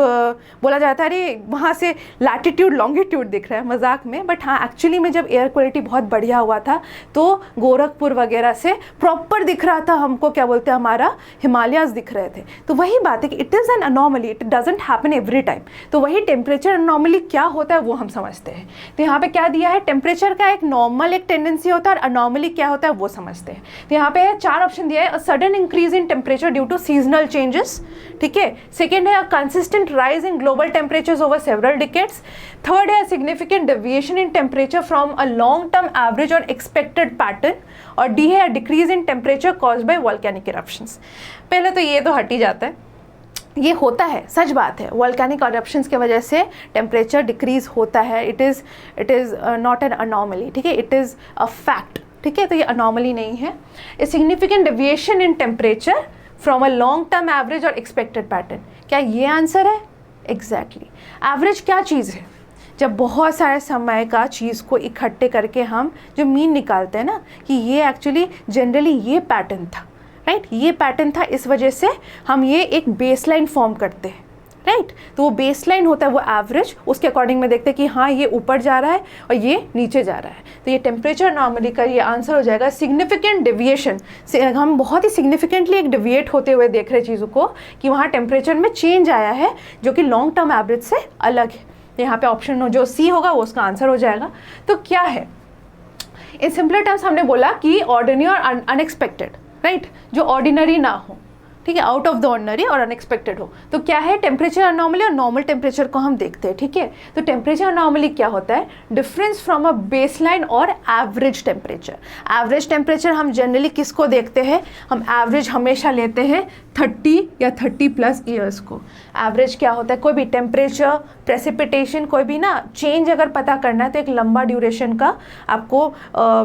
बोला जाता है अरे वहाँ से लैटिट्यूड लॉन्गिट्यूड दिख रहा है मजाक में, बट हाँ एक्चुअली में जब एयर क्वालिटी बहुत बढ़िया हुआ था तो गोरखपुर वगैरह से प्रॉपर दिख रहा था हमको, क्या बोलते हैं, हमारा हिमालयाज दिख रहे थे। तो वही बात है कि it is an anomaly, it doesn't happen every time. तो वही टेम्परेचर अनॉमली क्या होता है वो हम समझते हैं। तो यहाँ पे क्या दिया है, टेम्परेचर का एक नॉर्मल एक टेंडेंसी होता है और अनॉमली क्या होता है वो समझते हैं। तो यहाँ पे 4 ऑप्शन दिया है, a sudden increase in temperature due to seasonal changes, ठीक है। सेकेंड है a consistent rise in global temperatures over several decades. Third है significant deviation in temperature from a long term average और एक्सपेक्टेड पैटर्न। और डी है decrease in temperature caused by volcanic eruptions. पहले तो ये तो हट ही जाता है, ये होता है, सच बात है, वॉल्केनिक इरप्शंस की वजह से टेम्परेचर डिक्रीज होता है, it is not an anomaly, ठीक है, इट इज़ अ फैक्ट, ठीक है। तो ये अनॉमली नहीं है। A significant deviation in temperature from a long term average और एक्सपेक्टेड पैटर्न, क्या ये आंसर है? एग्जैक्टली। एवरेज क्या चीज़ है? जब बहुत सारे समय का चीज़ को इकट्ठे करके हम जो मीन निकालते हैं ना, कि ये एक्चुअली जनरली ये पैटर्न था, राइट, ये पैटर्न था, इस वजह से हम ये एक बेसलाइन फॉर्म करते हैं, राइट। तो वो बेसलाइन होता है वो एवरेज, उसके अकॉर्डिंग में देखते हैं कि हाँ ये ऊपर जा रहा है और ये नीचे जा रहा है। तो ये टेम्परेचर नॉर्मली का ये आंसर हो जाएगा। सिग्निफिकेंट डेविएशन से हम बहुत ही सिग्निफिकेंटली एक डेविएट होते हुए देख रहे चीज़ों को, कि वहाँ टेम्परेचर में चेंज आया है जो कि लॉन्ग टर्म एवरेज से अलग है। यहाँ पे ऑप्शन जो सी होगा वो उसका आंसर हो जाएगा। तो क्या है, इन सिंपलर टर्म्स हमने बोला कि ऑर्डिनरी और अनएक्सपेक्टेड, राइट, जो ऑर्डिनरी ना हो, ठीक है, आउट ऑफ द ऑर्डिनरी और अनएक्सपेक्टेड हो। तो क्या है, टेम्परेचर अनॉमली और नॉर्मल टेम्परेचर को हम देखते हैं, ठीक है। तो टेम्परेचर अनॉमली क्या होता है, डिफरेंस फ्रॉम अ बेसलाइन और एवरेज टेम्परेचर। एवरेज टेम्परेचर हम जनरली किसको देखते हैं, हम एवरेज हमेशा लेते हैं 30 या 30+ ईयर्स को। एवरेज क्या होता है, कोई भी टेम्परेचर, प्रेसिपिटेशन, कोई भी ना चेंज अगर पता करना है तो एक लंबा ड्यूरेशन का आपको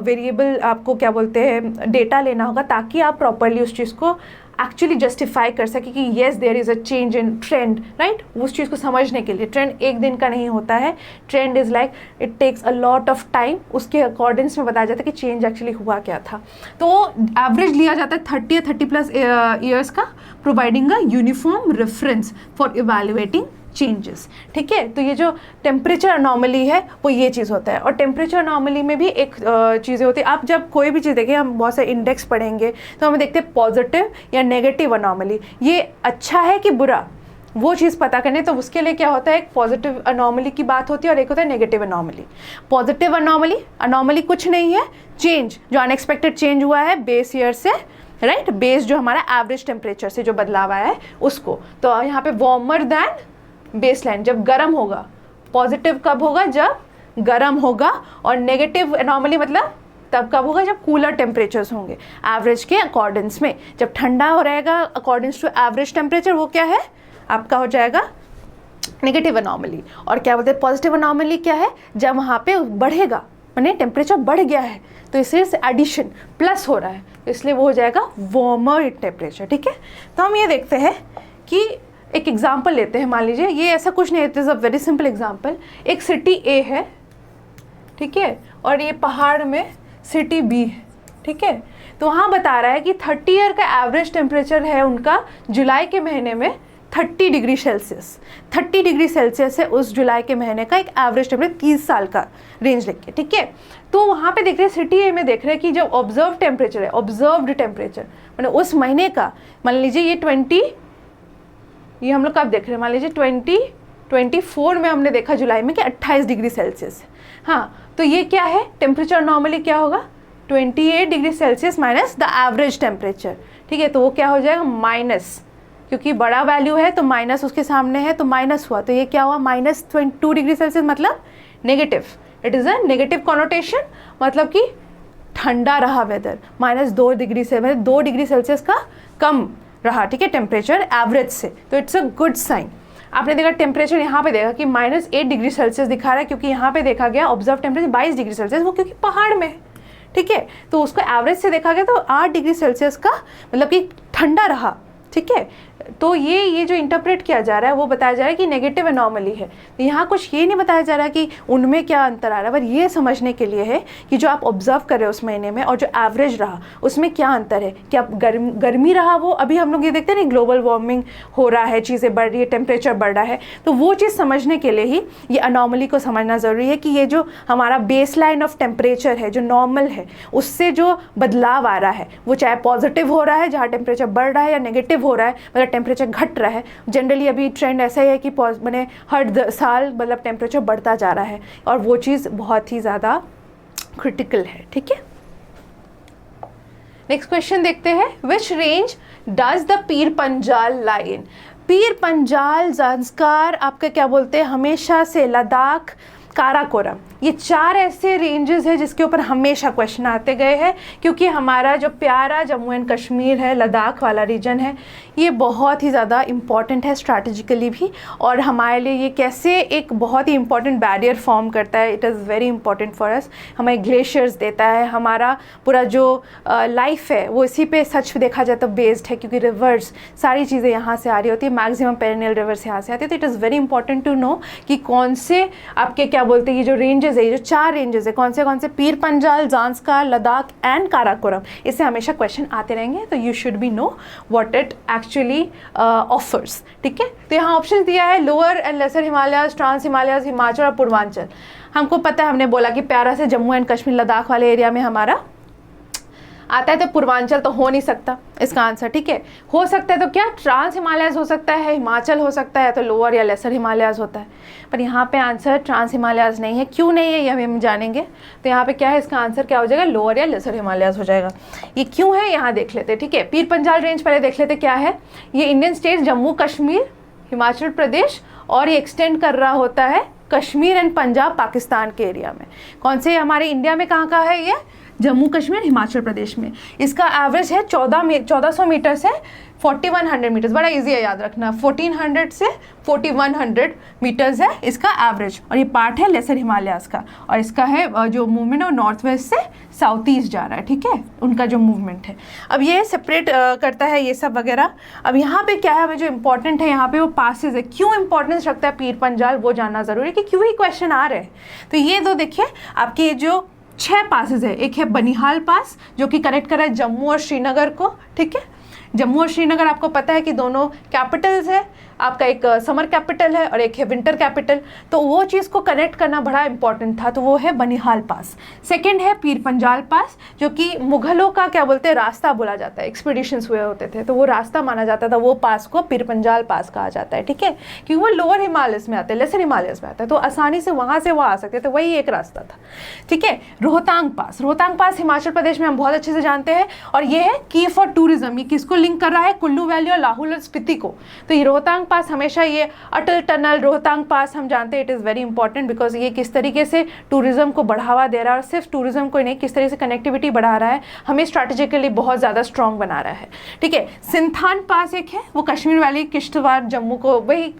वेरिएबल आपको क्या बोलते हैं डेटा लेना होगा, ताकि आप प्रॉपरली उस चीज़ को एक्चुअली जस्टिफाई कर सके कि yes there is a change in trend, right. उस चीज़ को समझने के लिए ट्रेंड एक दिन का नहीं होता है, trend is like it takes a lot of time, उसके अकॉर्डिंग्स में बताया जाता है कि चेंज एक्चुअली हुआ क्या था। तो एवरेज लिया जाता है 30 या 30+ ईयर्स का, providing a uniform reference for evaluating changes, ठीक है। तो ये जो टेम्परेचर अनॉमली है वो ये चीज़ होता है। और टेम्परेचर अनॉमली में भी एक चीज़ें होती है, आप जब कोई भी चीज़ देखें, हम बहुत सारे इंडेक्स पढ़ेंगे तो हमें देखते हैं पॉजिटिव या नेगेटिव अनॉमली, ये अच्छा है कि बुरा, वो चीज़ पता करने। तो उसके लिए क्या होता है, एक पॉजिटिव अनॉमली की बात होती है और एक होता है नेगेटिव अनॉमली। पॉजिटिव अनॉमली कुछ नहीं है, चेंज जो अनएक्सपेक्टेड चेंज हुआ है बेस ईयर से, राइट, बेस जो हमारा एवरेज टेम्परेचर से जो बदलाव आया है उसको। तो यहाँ पे वार्मर दैन बेसलाइन, जब गर्म होगा। पॉजिटिव कब होगा, जब गर्म होगा। और नेगेटिव एनॉमली मतलब तब कब होगा, जब कूलर टेम्परेचर्स होंगे एवरेज के अकॉर्डिंग्स में। जब ठंडा हो रहेगा अकॉर्डिंग्स टू एवरेज टेम्परेचर, वो क्या है, आपका हो जाएगा नेगेटिव एनॉमली। और क्या बोलते हैं पॉजिटिव एनॉमली क्या है, जब वहाँ पे बढ़ेगा, माने टेम्परेचर बढ़ गया है तो इससे एडिशन प्लस हो रहा है, तो इसलिए वो हो जाएगा वार्मर टेम्परेचर, ठीक है। तो हम ये देखते हैं कि एक एग्जाम्पल लेते हैं, मान लीजिए ये ऐसा कुछ नहीं, it is a very simple example. एक सिटी ए है, ठीक है, और ये पहाड़ में सिटी बी है, ठीक है। तो वहाँ बता रहा है कि 30 ईयर का एवरेज टेम्परेचर है उनका जुलाई के महीने में 30 डिग्री सेल्सियस। 30 डिग्री सेल्सियस है उस जुलाई के महीने का एक एवरेज टेम्परेचर 30 साल का रेंज लेके, ठीक है। तो वहाँ पे देख रहे हैं सिटी ए में देख रहे हैं कि जो ऑब्जर्व टेम्परेचर है, ऑब्जर्व्ड टेम्परेचर मतलब उस महीने का, मान लीजिए ये हम लोग कब देख रहे हैं, मान लीजिए 2024 में हमने देखा जुलाई में कि 28 डिग्री सेल्सियस। हाँ, तो ये क्या है, टेम्परेचर नॉर्मली क्या होगा, 28 degree Celsius minus the average temperature, ठीक है। तो वो क्या हो जाएगा, माइनस, क्योंकि बड़ा वैल्यू है तो माइनस उसके सामने है तो माइनस हुआ, तो ये क्या हुआ, -22 डिग्री सेल्सियस मतलब negative. It is a negative connotation, मतलब कि ठंडा रहा वेदर, -2 डिग्री से, मतलब 2 डिग्री सेल्सियस का कम रहा, ठीक है, टेम्परेचर एवरेज से, तो इट्स अ गुड साइन। आपने देखा टेम्परेचर यहाँ पे देखा कि -8 डिग्री सेल्सियस दिखा रहा है, क्योंकि यहाँ पे देखा गया ऑब्जर्व टेम्परेचर 22 डिग्री सेल्सियस, वो क्योंकि पहाड़ में है, ठीक है। तो उसको एवरेज से देखा गया तो 8 डिग्री सेल्सियस का मतलब कि ठंडा रहा, ठीक है। तो ये जो इंटरप्रेट किया जा रहा है वो बताया जा रहा है कि नेगेटिव एनॉमली है। तो यहाँ कुछ ये नहीं बताया जा रहा कि उनमें क्या अंतर आ रहा है, पर ये समझने के लिए है कि जो आप ऑब्जर्व कर रहे हो उस महीने में और जो एवरेज रहा उसमें क्या अंतर है, क्या गर्मी रहा वो, अभी हम लोग ये देखते हैं ना ग्लोबल वार्मिंग हो रहा है, चीज़ें बढ़ रही है, टेम्परेचर बढ़ रहा है, तो वो चीज़ समझने के लिए ही ये अनॉमली को समझना ज़रूरी है कि ये जो हमारा बेस लाइन ऑफ टेम्परेचर है, जो नॉर्मल है, उससे जो बदलाव आ रहा है वो चाहे पॉजिटिव हो रहा है जहाँ टेम्परेचर बढ़ रहा है, या नेगेटिव हो रहा है मतलब टेम्परेचर घट रहा है। जनरली अभी ट्रेंड ऐसा ही है कि मैंने हर साल मतलब टेम्परेचर बढ़ता जा रहा है, और वो चीज़ बहुत ही ज़्यादा क्रिटिकल है, ठीक है। नेक्स्ट क्वेश्चन देखते हैं, which range does the Pir Panjal लाई इन। पीर पंजाल, ज़ांस्कार, आपका क्या बोलते हैं, हमेशा से लद्दाख, काराकोरम, ये 4 ऐसे रेंजेस हैं जिसके ऊपर हमेशा क्वेश्चन आते गए हैं, क्योंकि हमारा जो प्यारा जम्मू एंड कश्मीर है, लद्दाख वाला रीजन है, ये बहुत ही ज़्यादा इम्पॉर्टेंट है स्ट्रैटेजिकली भी, और हमारे लिए ये कैसे एक बहुत ही इंपॉर्टेंट बैरियर फॉर्म करता है। It is very important for us, हमें ग्लेशियर्स देता है, हमारा पूरा जो लाइफ है वो इसी पे सच देखा जाए तो बेस्ड है, क्योंकि रिवर्स सारी चीज़ें यहाँ से आ रही होती है, मैक्सिमम पेरिनियल रिवर्स यहाँ से आती है। तो it is very important to know कि कौन से आपके क्या बोलते हैं ये जो रेंजेस है, ये जो 4 रेंजेस है, कौन से पीर पंजाल, ज़ांस्कार, लद्दाख एंड काराकोरम, इससे हमेशा क्वेश्चन आते रहेंगे। तो you should be know what it actually offers, ठीक है। तो यहाँ ऑप्शन दिया है lower and lesser Himalayas, trans Himalayas, Himachal और पूर्वांचल। हमको पता है, हमने बोला कि प्यारा से जम्मू एंड कश्मीर लद्दाख वाले एरिया में हमारा आता है, तो पूर्वांचल तो हो नहीं सकता इसका आंसर, ठीक है। हो सकता है तो क्या ट्रांस हिमालयाज हो सकता है, हिमाचल हो सकता है, तो लोअर या लेसर हिमालयाज होता है, पर यहाँ पे आंसर ट्रांस हिमालयाज नहीं है। क्यों नहीं है ये हम जानेंगे। तो यहाँ पे क्या है, इसका आंसर क्या हो जाएगा, लोअर या लेसर हिमालयाज हो जाएगा। ये क्यों है यहाँ देख लेते हैं, ठीक है। पीर पंजाल रेंज पहले देख लेते क्या है। ये इंडियन स्टेट जम्मू कश्मीर, हिमाचल प्रदेश, और ये एक्सटेंड कर रहा होता है कश्मीर एंड पंजाब पाकिस्तान के एरिया में। कौन से हमारे इंडिया में कहाँ है ये, जम्मू कश्मीर हिमाचल प्रदेश में। इसका एवरेज है 1400 मीटर से 4100 मीटर्स, बड़ा इजी है याद रखना, 1400 से 4100 मीटर्स है इसका एवरेज। और ये पार्ट है लेसर हिमालयाज का, और इसका है जो मूवमेंट है वो नॉर्थ वेस्ट से साउथ ईस्ट जा रहा है, ठीक है, उनका जो मूवमेंट है। अब ये सेपरेट करता है ये सब वगैरह। अब यहाँ पे क्या है, हमें जो इंपॉर्टेंट है यहाँ पे वो पासेज है। क्यों इंपॉर्टेंस रखता है पीर पंजाल, वो जानना ज़रूरी है कि क्यों ही क्वेश्चन आ रहे हैं। तो ये दो देखिए आपके ये जो 6 पासेज है, एक है बनिहाल पास जो कि कनेक्ट कर रहा है जम्मू और श्रीनगर को, ठीक है। जम्मू और श्रीनगर आपको पता है कि दोनों कैपिटल्स है, आपका एक समर कैपिटल है और एक है विंटर कैपिटल, तो वो चीज़ को कनेक्ट करना बड़ा इंपॉर्टेंट था, तो वो है बनिहाल पास। सेकंड है पीर पंजाल पास जो कि मुग़लों का क्या बोलते हैं रास्ता बोला जाता है, एक्सपीडिशंस हुए होते थे तो वो रास्ता माना जाता था, वो पास को पीर पंजाल पास कहा जाता है, ठीक है, क्योंकि वो लोअर हिमालयस में आते हैं, लेसर हिमालयस में आता है, तो आसानी से वहाँ से वो आ सकते थे, वही एक रास्ता था, ठीक है। रोहतांग पास, रोहतांग पास हिमाचल प्रदेश में हम बहुत अच्छे से जानते हैं, और ये है की फॉर टूरिज्म, ये किसको लिंक कर रहा है, कुल्लू वैली और लाहौल और स्पीति को। तो ये रोहतांग पास हमेशा, ये अटल टनल रोहतांग पास हम जानते हैं, it is very important because ये किस तरीके से टूरिज्म को बढ़ावा दे रहा है, और सिर्फ टूरिज्म को ही नहीं, किस तरीके से कनेक्टिविटी बढ़ा रहा है, हमें स्ट्रैटेजिकली बहुत ज़्यादा स्ट्रॉन्ग बना रहा है, ठीक है। सिंथान पास एक है, वो कश्मीर वैली किश्तवाड़ जम्मू को, वही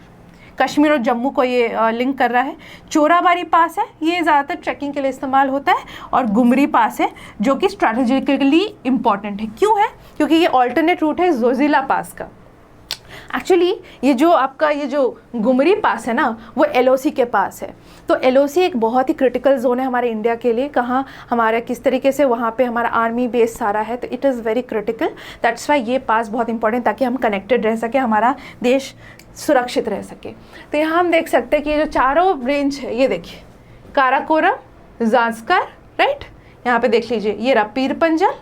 कश्मीर और जम्मू को ये लिंक कर रहा है। चोराबारी पास है, ये ज़्यादातर ट्रैकिंग के लिए इस्तेमाल होता है, और गुमरी पास है जो कि स्ट्रैटेजिकली इंपॉर्टेंट है। क्यों है, क्योंकि ये ऑल्टरनेट रूट है जोजिला पास का। एक्चुअली ये जो आपका ये जो गुमरी पास है ना, वो LOC के पास है, तो LOC एक बहुत ही क्रिटिकल जोन है हमारे इंडिया के लिए, कहाँ हमारा किस तरीके से वहाँ पे हमारा आर्मी बेस सारा है, तो it is very critical, that's why ये पास बहुत इंपॉर्टेंट, ताकि हम कनेक्टेड रह सके, हमारा देश सुरक्षित रह सके। तो यहाँ हम देख सकते हैं कि ये जो चारों रेंज है, ये देखिए काराकोरम, ज़ास्कर, राइट, यहाँ पे देख लीजिए ये रहा पीर पंजाल,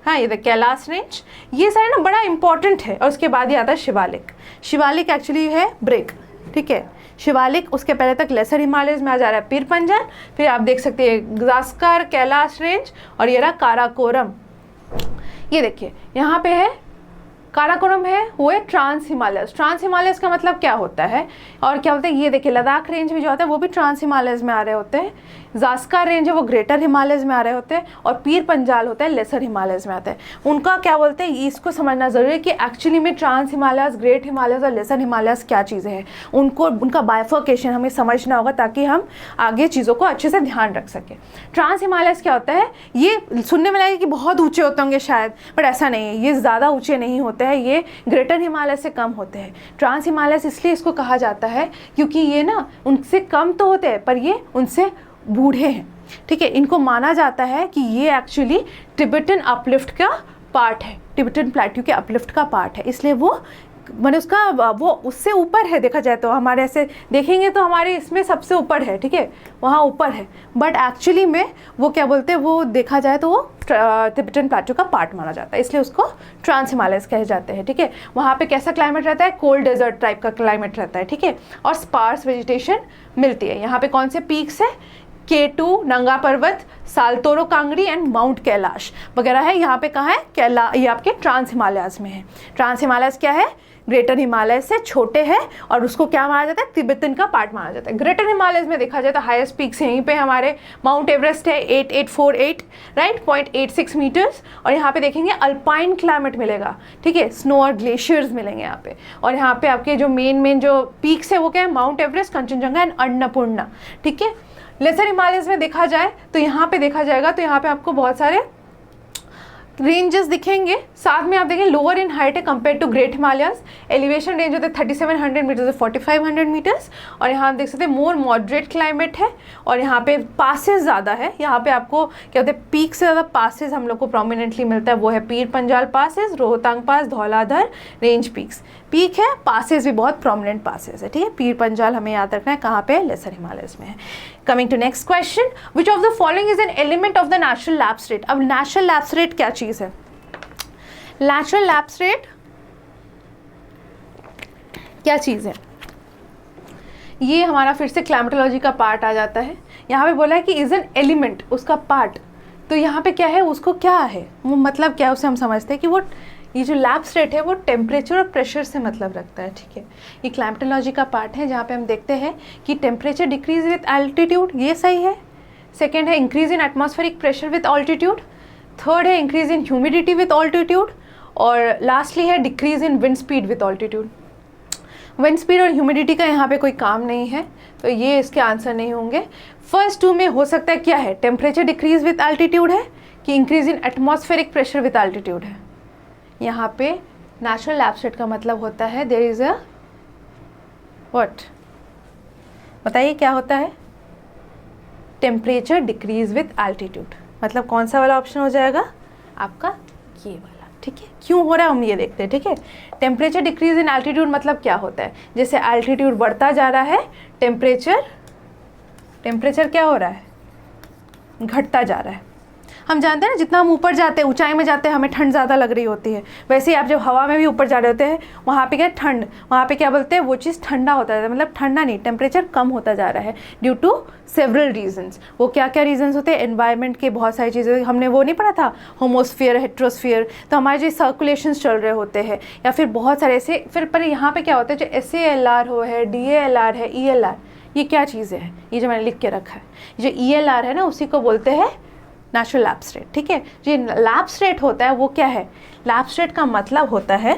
हाँ ये कैलाश रेंज, ये सारे ना बड़ा इंपॉर्टेंट है। और उसके बाद ये आता है शिवालिक। शिवालिक एक्चुअली है ब्रेक, ठीक है, शिवालिक, उसके पहले तक लेसर हिमालयस में आ जा रहा है पीर पंजाल, फिर आप देख सकते हैं ज़ास्कर, कैलाश रेंज, और ये रहा काराकोरम। ये देखिए यहाँ पे है काराकोरम है, वो है ट्रांस हिमालयस। ट्रांस हिमालयस का मतलब क्या होता है और क्या होता है, ये देखिए लद्दाख रेंज भी जो होता है वो भी ट्रांस हिमालयस में आ रहे होते हैं, ज़ास्कर रेंज है वो ग्रेटर हिमालयस में आ रहे होते हैं, और पीर पंजाल होता है लेसर हिमालयस में आता है। उनका क्या बोलते हैं, इसको समझना ज़रूरी है कि एक्चुअली में ट्रांस हिमालयस, ग्रेट हिमालयस और लेसर हिमालयस क्या चीज़ें हैं, उनको उनका बाइफर्केशन हमें समझना होगा ताकि हम आगे चीज़ों को अच्छे से ध्यान रख सकें। ट्रांस हिमालयस क्या होता है, ये सुनने में लगेगा कि बहुत ऊँचे होते होंगे शायद, बट ऐसा नहीं है, ये ज़्यादा ऊँचे नहीं होते हैं, ये ग्रेटर हिमालयस से कम होते हैं। ट्रांस हिमालयस इसलिए इसको कहा जाता है क्योंकि ये ना उनसे कम तो होते हैं पर ये उनसे बूढ़े हैं, ठीक है। इनको माना जाता है कि ये एक्चुअली टिबेटन अपलिफ्ट का पार्ट है, टिबेटन प्लेट्यू के अपलिफ्ट का पार्ट है, इसलिए वो मैंने उसका वो उससे ऊपर है, देखा जाए तो हमारे ऐसे देखेंगे तो हमारे इसमें सबसे ऊपर है, ठीक है, वहाँ ऊपर है, बट एक्चुअली में वो क्या बोलते हैं, वो देखा जाए तो वो टिबेटन प्लेट्यू का पार्ट माना जाता है, इसलिए उसको ट्रांस हिमालयस कहे जाते हैं, ठीक है। वहाँ पे कैसा क्लाइमेट रहता है, कोल्ड डेजर्ट टाइप का क्लाइमेट रहता है, ठीक है, और स्पार्स वेजिटेशन मिलती है। यहाँ पे कौन से पीक्स है, K2, नंगा पर्वत, सालतोरो कांगड़ी एंड माउंट कैलाश वगैरह है। यहाँ पे कहाँ है, ये आपके ट्रांस हिमालयस में है। ट्रांस हिमालयस क्या है, ग्रेटर हिमालय से छोटे हैं और उसको क्या माना जाता है, तिब्बतन का पार्ट माना जाता है। ग्रेटर हिमालयस में देखा जाए तो हाईएस्ट पीक्स यहीं पे हमारे माउंट एवरेस्ट है 8848 राइट 0.86 मीटर्स, और यहाँ पे देखेंगे अल्पाइन क्लाइमेट मिलेगा, ठीक है, स्नो और ग्लेशियर्स मिलेंगे यहाँ पे। और यहाँ पे आपके जो मेन जो पीक्स है वो क्या है, mount Everest, Kanchenjunga and Annapurna, ठीक है। लेसर हिमालयस में देखा जाए तो यहाँ पे देखा जाएगा तो यहाँ पे आपको बहुत सारे रेंजेस दिखेंगे, साथ में आप देखें लोअर इन हाइट है compare to great Himalayas. Elevation range होते हैं 3700 मीटर्स से 4500 मीटर्स, और यहाँ आप देख सकते हैं मोर मॉडरेट क्लाइमेट है, और यहाँ पे पासेस ज़्यादा है। यहाँ पे आपको क्या होता है, पीक से ज़्यादा पासेस हम लोग को प्रोमिनेंटली मिलता है, वो है पीर पंजाल पासेस, रोहतांग पास, धौलाधर रेंज पीक्स। पीक है, पासेस भी बहुत प्रोमिनेंट पासेस है, ठीक है। पीर पंजाल हमें याद रखना है कहाँ पे है, लेसर हिमालयस में है। Coming to next question, which of the following is an element of the natural lapse rate. अब नेचुरल लैप्स रेट क्या चीज़ है, नेचुरल लैप्स रेट क्या चीज़ है, ये हमारा फिर से क्लाइमेटोलॉजी का पार्ट आ जाता है। यहाँ पे बोला है कि इज एन एलिमेंट, उसका पार्ट, तो यहाँ पे क्या है, उसको क्या है, वो मतलब क्या है, उसे हम समझते हैं कि वो ये जो लैप्स रेट है वो टेम्परेचर और प्रेशर से मतलब रखता है, ठीक है। ये क्लाइमेटोलॉजी का पार्ट है जहाँ पे हम देखते हैं कि टेम्परेचर डिक्रीज विथ एल्टीट्यूड, ये सही है। सेकेंड है increase in atmospheric pressure with altitude. Third है increase in humidity with altitude. और लास्टली है decrease in wind speed with altitude. Wind speed और ह्यूमिडिटी का यहाँ पे कोई काम नहीं है, तो ये इसके आंसर नहीं होंगे। फर्स्ट टू में हो सकता है क्या है, टेम्परेचर डिक्रीज विथ अल्टीट्यूड है कि increase in atmospheric pressure with altitude है। यहाँ पे नेचुरल एब्स्ट्रैक्ट का मतलब होता है देयर इज अ व्हाट, बताइए क्या होता है, टेम्परेचर डिक्रीज विथ अल्टीट्यूड, मतलब कौन सा वाला ऑप्शन हो जाएगा आपका, ये वाला। ठीक है, क्यों हो रहा है हम ये देखते हैं। ठीक है, टेम्परेचर डिक्रीज इन एल्टीट्यूड मतलब क्या होता है, जैसे एल्टीट्यूड बढ़ता जा रहा है टेम्परेचर क्या हो रहा है, घटता जा रहा है। हम जानते हैं ना, जितना हम ऊपर जाते हैं, ऊंचाई में जाते हैं, हमें ठंड ज़्यादा लग रही होती है। वैसे ही आप जब हवा में भी ऊपर जा रहे होते हैं, वहाँ पे क्या ठंड, वहाँ पे क्या बोलते हैं, वो चीज़ ठंडा होता जाता है, मतलब ठंडा नहीं, टेम्परेचर कम होता जा रहा है ड्यू टू सेवरल रीजंस। वो क्या क्या रीजंस होते हैं, एनवायरनमेंट के बहुत सारी चीज़ें, हमने वो नहीं पढ़ा था होमोस्फियर हेट्रोस्फियर, तो हमारे जो सर्कुलेशंस चल रहे होते हैं, या फिर बहुत सारे ऐसे, फिर पर यहाँ पे क्या होता है, जो SALR हो है, DALR है, ELR, ये क्या चीज़ें हैं, ये जो मैंने लिख के रखा है, जो ELR है ना, उसी को बोलते हैं नेचुरल लैप्स रेट। ठीक है, जो लैप्स रेट होता है वो क्या है, लैप्स रेट का मतलब होता है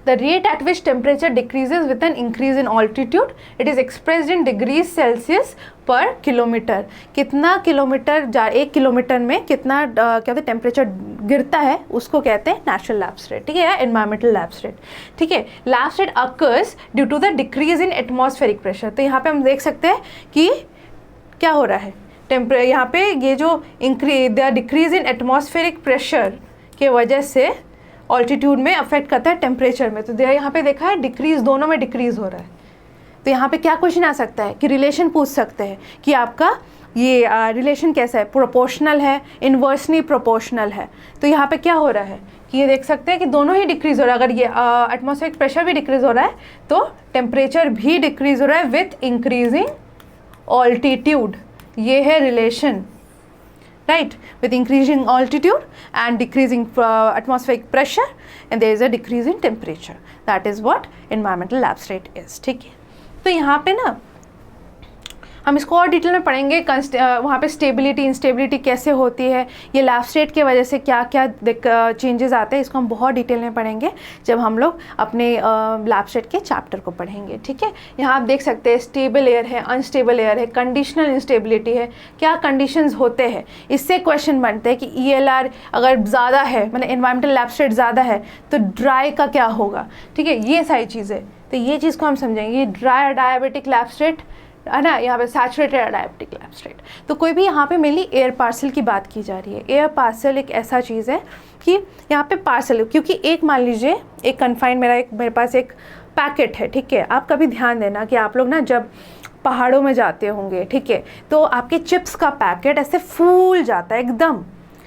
the rate at which temperature decreases with an increase in altitude, it is expressed in degrees Celsius पर किलोमीटर। कितना किलोमीटर 1 किलोमीटर में कितना क्या कहते हैं टेम्परेचर गिरता है, उसको कहते हैं नेचुरल लैप्स रेट। ठीक है, या एनवायरमेंटल लैप्स रेट। ठीक है, lapse rate occurs due to the decrease in atmospheric pressure. तो यहाँ पे हम देख सकते हैं कि क्या हो रहा है, यहाँ पे ये जो डिक्रीज इन एटमॉस्फेरिक प्रेशर के वजह से ऑल्टीट्यूड में अफेक्ट करता है टेम्परेचर में। तो यहाँ पे देखा है डिक्रीज, दोनों में डिक्रीज हो रहा है। तो यहाँ पे क्या क्वेश्चन आ सकता है कि रिलेशन पूछ सकते हैं कि आपका ये रिलेशन कैसा है, प्रोपोर्शनल है, इन्वर्सली प्रोपोर्शनल है। तो यहाँ पे क्या हो रहा है कि ये देख सकते हैं कि दोनों ही डिक्रीज हो रहा है। अगर ये एटमॉस्फेरिक प्रेशर भी डिक्रीज हो रहा है तो टेम्परेचर भी डिक्रीज हो रहा है विथ इंक्रीजिंग ऑल्टीट्यूड। ये है relation, right, with increasing altitude and decreasing atmospheric pressure, and there is a decrease in temperature. That is what environmental lapse rate is. ठीक है, तो यहाँ पे ना हम इसको और डिटेल में पढ़ेंगे, वहाँ पे स्टेबिलिटी इंस्टेबिलिटी कैसे होती है, ये लैप्स रेट की वजह से क्या क्या चेंजेस आते हैं, इसको हम बहुत डिटेल में पढ़ेंगे जब हम लोग अपने लैप्स रेट के चैप्टर को पढ़ेंगे। ठीक है, यहाँ आप देख सकते हैं स्टेबल एयर है, अनस्टेबल एयर है, कंडीशनल इंस्टेबिलिटी है, क्या कंडीशंस होते हैं, इससे क्वेश्चन बनते हैं कि ELR अगर ज़्यादा है, मतलब एनवायरमेंटल लैप्स रेट ज़्यादा है, तो ड्राई का क्या होगा। ठीक है, ये सारी चीज़ें, तो ये चीज़ को हम समझेंगे। ड्राई अडायाबेटिक लैप्स रेट है ना, यहाँ पे सैचुरेटेड अडायाबेटिक लैप्स रेट। तो कोई भी यहाँ पे मेनली एयर पार्सल की बात की जा रही है। एयर पार्सल एक ऐसा चीज़ है कि यहाँ पे पार्सल, क्योंकि एक मान लीजिए एक कन्फाइंड मेरे पास एक पैकेट है। ठीक है, आप कभी ध्यान देना कि आप लोग ना जब पहाड़ों में जाते होंगे, ठीक है, तो आपके चिप्स का पैकेट ऐसे फूल जाता है,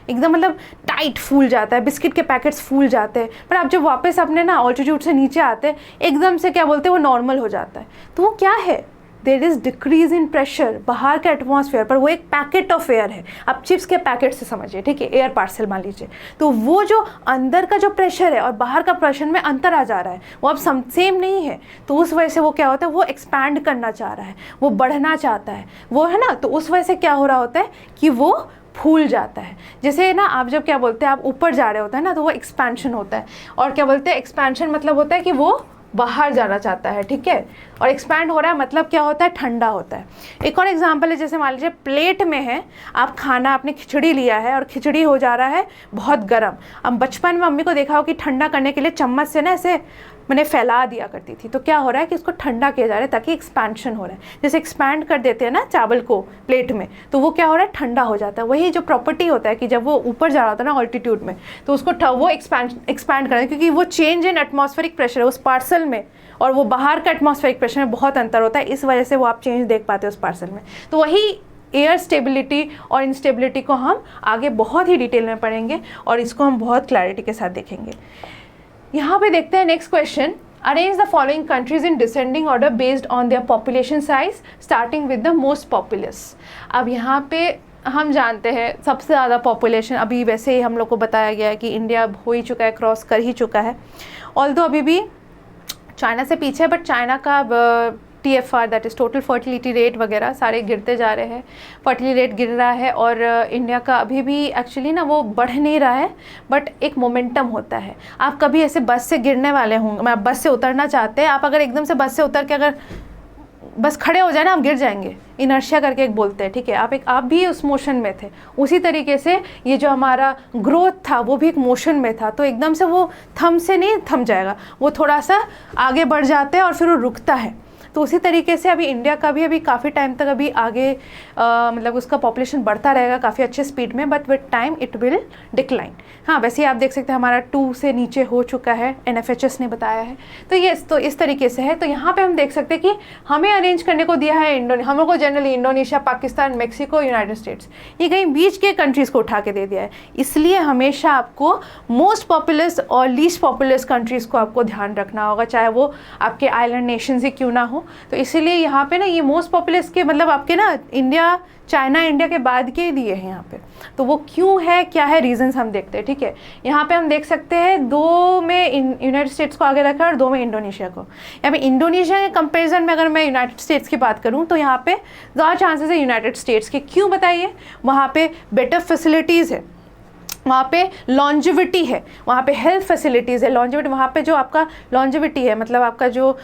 एकदम मतलब टाइट फूल जाता है, बिस्किट के पैकेट्स फूल जाते हैं, पर आप जब वापस अपने ना ऑल्टीट्यूड से नीचे आते हैं, एकदम से क्या बोलते हैं, वो नॉर्मल हो जाता है। तो वो क्या है, there is decrease in pressure बाहर के एटमॉस्फेयर पर, वो एक पैकेट ऑफ एयर है। आप चिप्स के पैकेट से समझिए, ठीक है, एयर पार्सल मान लीजिए, तो वो जो अंदर का जो प्रेशर है और बाहर का प्रेशर में अंतर आ जा रहा है, वो अब सेम नहीं है। तो उस वजह से वो क्या होता है, वो एक्सपैंड करना चाह रहा है, वो बढ़ना चाहता है, वो है ना। तो उस वजह से क्या हो रहा होता है कि वो फूल जाता है। जैसे ना आप जब क्या बोलते हैं, आप ऊपर जा रहे होते हैं ना, तो वो एक्सपेंशन होता है। और क्या बोलते हैं, एक्सपेंशन मतलब होता है कि वो बाहर जाना चाहता है। ठीक है, और एक्सपैंड हो रहा है मतलब क्या होता है, ठंडा होता है। एक और एग्जांपल है, जैसे मान लीजिए प्लेट में है, आप खाना, आपने खिचड़ी लिया है और खिचड़ी हो जा रहा है बहुत गर्म। अब बचपन में मम्मी को देखा हो कि ठंडा करने के लिए चम्मच से ना ऐसे मैंने फैला दिया करती थी। तो क्या हो रहा है कि उसको ठंडा किया जा रहा है ताकि एक्सपेंशन हो रहा है। जैसे एक्सपैंड कर देते हैं ना चावल को प्लेट में, तो वो क्या हो रहा है, ठंडा हो जाता है। वही जो प्रॉपर्टी होता है कि जब वो ऊपर जा रहा होता है ना ऑल्टीट्यूड में, तो उसको वो एक्सपैंड कर रहा है, क्योंकि वो चेंज इन एटमॉस्फेरिक प्रेशर है उस पार्सल में, और वो बाहर का एटमॉस्फेरिक प्रेशर में बहुत अंतर होता है। इस वजह से वो आप चेंज देख पाते हैं उस पार्सल में। तो वही एयर स्टेबिलिटी और इंस्टेबिलिटी को हम आगे बहुत ही डिटेल में पढ़ेंगे और इसको हम बहुत क्लैरिटी के साथ देखेंगे। यहाँ पे देखते हैं next question, arrange the following countries in descending order based on their population size starting with the most populous. अब यहाँ पे हम जानते हैं सबसे ज़्यादा पॉपुलेशन, अभी वैसे ही हम लोग को बताया गया है कि इंडिया हो ही चुका है, क्रॉस कर ही चुका है। ऑल्दो अभी भी चाइना से पीछे, बट चाइना का TFR that is total fertility rate वगैरह सारे गिरते जा रहे हैं, फर्टिलिटी रेट गिर रहा है। और इंडिया का अभी भी एक्चुअली ना वो बढ़ नहीं रहा है, बट एक मोमेंटम होता है। आप कभी ऐसे बस से गिरने वाले होंगे, मैं बस से उतरना चाहते हैं, आप अगर एकदम से बस से उतर के अगर बस खड़े हो जाए ना, आप गिर जाएंगे। इनर्शिया करके एक बोलते हैं, ठीक है। आप भी उस मोशन में थे। उसी तरीके से ये जो हमारा ग्रोथ था वो भी एक मोशन में था, तो एकदम से वो थम से नहीं थम जाएगा, वो थोड़ा सा आगे बढ़ जाते हैं और फिर वो रुकता है। तो उसी तरीके से अभी इंडिया का भी अभी काफ़ी टाइम तक अभी आगे मतलब उसका पॉपुलेशन बढ़ता रहेगा काफ़ी अच्छे स्पीड में, but with time it will decline. हाँ, वैसे ही आप देख सकते हैं हमारा 2 से नीचे हो चुका है, NFHS ने बताया है। तो इस तरीके से है। तो यहाँ पे हम देख सकते हैं कि हमें अरेंज करने को दिया है हम लोग को generally Indonesia, Pakistan, Mexico, United states, ये कहीं बीच के कंट्रीज़ को उठा के दे दिया है। इसलिए हमेशा आपको मोस्ट पॉपुलस और लीस्ट पॉपुलस कंट्रीज़ को आपको ध्यान रखना होगा, चाहे वो आपके आइलैंड नेशंस ही क्यों ना हो। तो इसीलिए यहाँ पे ना ये मोस्ट पॉपुलस के मतलब आपके ना इंडिया, चाइना इंडिया के बाद के ही दिए हैं यहाँ पे। तो वो क्यों है, क्या है, रीजंस हम देखते हैं, ठीक है। यहाँ पे हम देख सकते हैं 2 में यूनाइटेड स्टेट्स को आगे रखा है और 2 में इंडोनेशिया को। यहाँ पे इंडोनेशिया के कंपेरिजन में अगर मैं यूनाइटेड स्टेट्स की बात करूँ तो यहाँ पे ज़्यादा चांसेस है यूनाइटेड स्टेट्स के। क्यों बताइए? वहाँ पे बेटर फैसिलिटीज़ है, वहाँ पे लॉन्जिविटी है, वहाँ पे हेल्थ फैसिलिटीज़ है। लॉन्जिविटी वहाँ पे जो आपका लॉन्जिविटी है मतलब आपका जो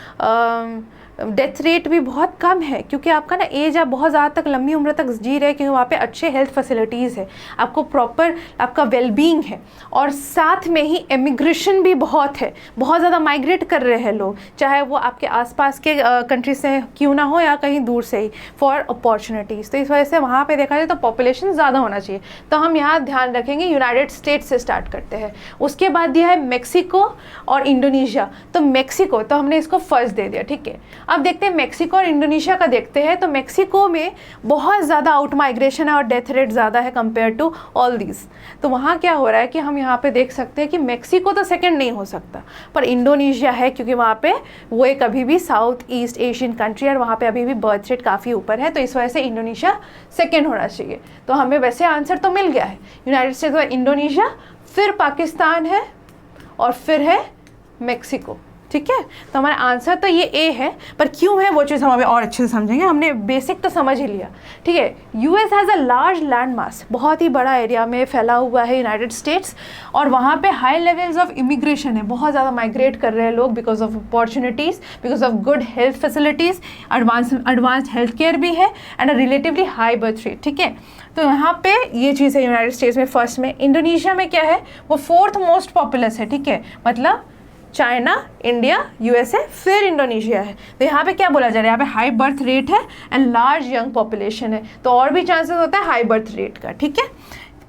डेथ रेट भी बहुत कम है, क्योंकि आपका ना एज आप बहुत ज़्यादा तक लंबी उम्र तक जी रहे हैं, क्योंकि वहाँ पे अच्छे हेल्थ फैसिलिटीज़ है, आपको प्रॉपर आपका वेलबींग है। और साथ में ही इमिग्रेशन भी बहुत है, बहुत ज़्यादा माइग्रेट कर रहे हैं लोग, चाहे वो आपके आसपास के कंट्री से क्यों ना हो या कहीं दूर से ही, फॉर अपॉर्चुनिटीज़। तो इस वजह से वहाँ पर देखा जाए तो पॉपुलेशन ज़्यादा होना चाहिए। तो हम यहाँ ध्यान रखेंगे, यूनाइटेड स्टेट्स से स्टार्ट करते हैं। उसके बाद दिया है मेक्सिको और इंडोनेशिया। तो मेक्सिको तो हमने इसको फर्स्ट दे दिया, ठीक है। अब देखते हैं मेक्सिको और इंडोनेशिया का देखते हैं। तो मेक्सिको में बहुत ज़्यादा आउट माइग्रेशन है और डेथ रेट ज़्यादा है कंपेयर टू ऑल दीज। तो वहाँ क्या हो रहा है कि हम यहाँ पे देख सकते हैं कि मेक्सिको तो सेकंड नहीं हो सकता, पर इंडोनेशिया है, क्योंकि वहाँ पे वो एक अभी भी साउथ ईस्ट एशियन कंट्री है और वहाँ पे अभी भी बर्थ रेट काफ़ी ऊपर है। तो इस वजह से इंडोनेशिया सेकेंड होना चाहिए। तो हमें वैसे आंसर तो मिल गया है, यूनाइटेड स्टेट्स और इंडोनेशिया, फिर पाकिस्तान है और फिर है मेक्सिको, ठीक है। तो हमारा आंसर तो ये ए है, पर क्यों है वो चीज़ हम अभी और अच्छे से समझेंगे। हमने बेसिक तो समझ ही लिया, ठीक है। US has a large land mass, बहुत ही बड़ा एरिया में फैला हुआ है यूनाइटेड स्टेट्स, और वहाँ पे हाई लेवल्स ऑफ इमिग्रेशन है, बहुत ज़्यादा माइग्रेट कर रहे हैं लोग because of opportunities, because of good health facilities, advanced health care भी है and a relatively high birth rate, ठीक है। तो यहाँ पे ये चीज़ है यूनाइटेड स्टेट्स में फर्स्ट में। इंडोनेशिया में क्या है, वो 4th मोस्ट पॉपुलस है, ठीक है। मतलब चाइना, इंडिया, यूएसए, फिर इंडोनेशिया है। तो यहाँ पे क्या बोला जा रहा है, यहाँ पे हाई बर्थ रेट है एंड लार्ज यंग पॉपुलेशन है, तो और भी चांसेस होता है हाई बर्थ रेट का, ठीक है।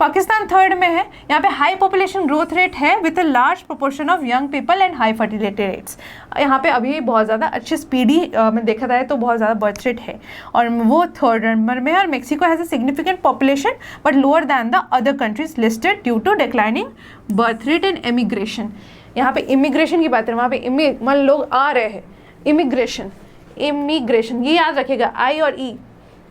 पाकिस्तान थर्ड में है, यहाँ पे हाई पॉपुलेशन ग्रोथ रेट है with a large proportion of young people and high fertility rates. यहाँ पे अभी बहुत ज़्यादा अच्छी स्पीडी में देखा जाए तो बहुत ज़्यादा बर्थ रेट है, और वो थर्ड नंबर में है। और Mexico has a significant population but lower than the other countries listed due to declining birth rate and immigration. यहाँ पे इमिग्रेशन की बात है, वहाँ पे मान लोग आ रहे हैं, इमिग्रेशन ये याद रखेगा, आई और ई,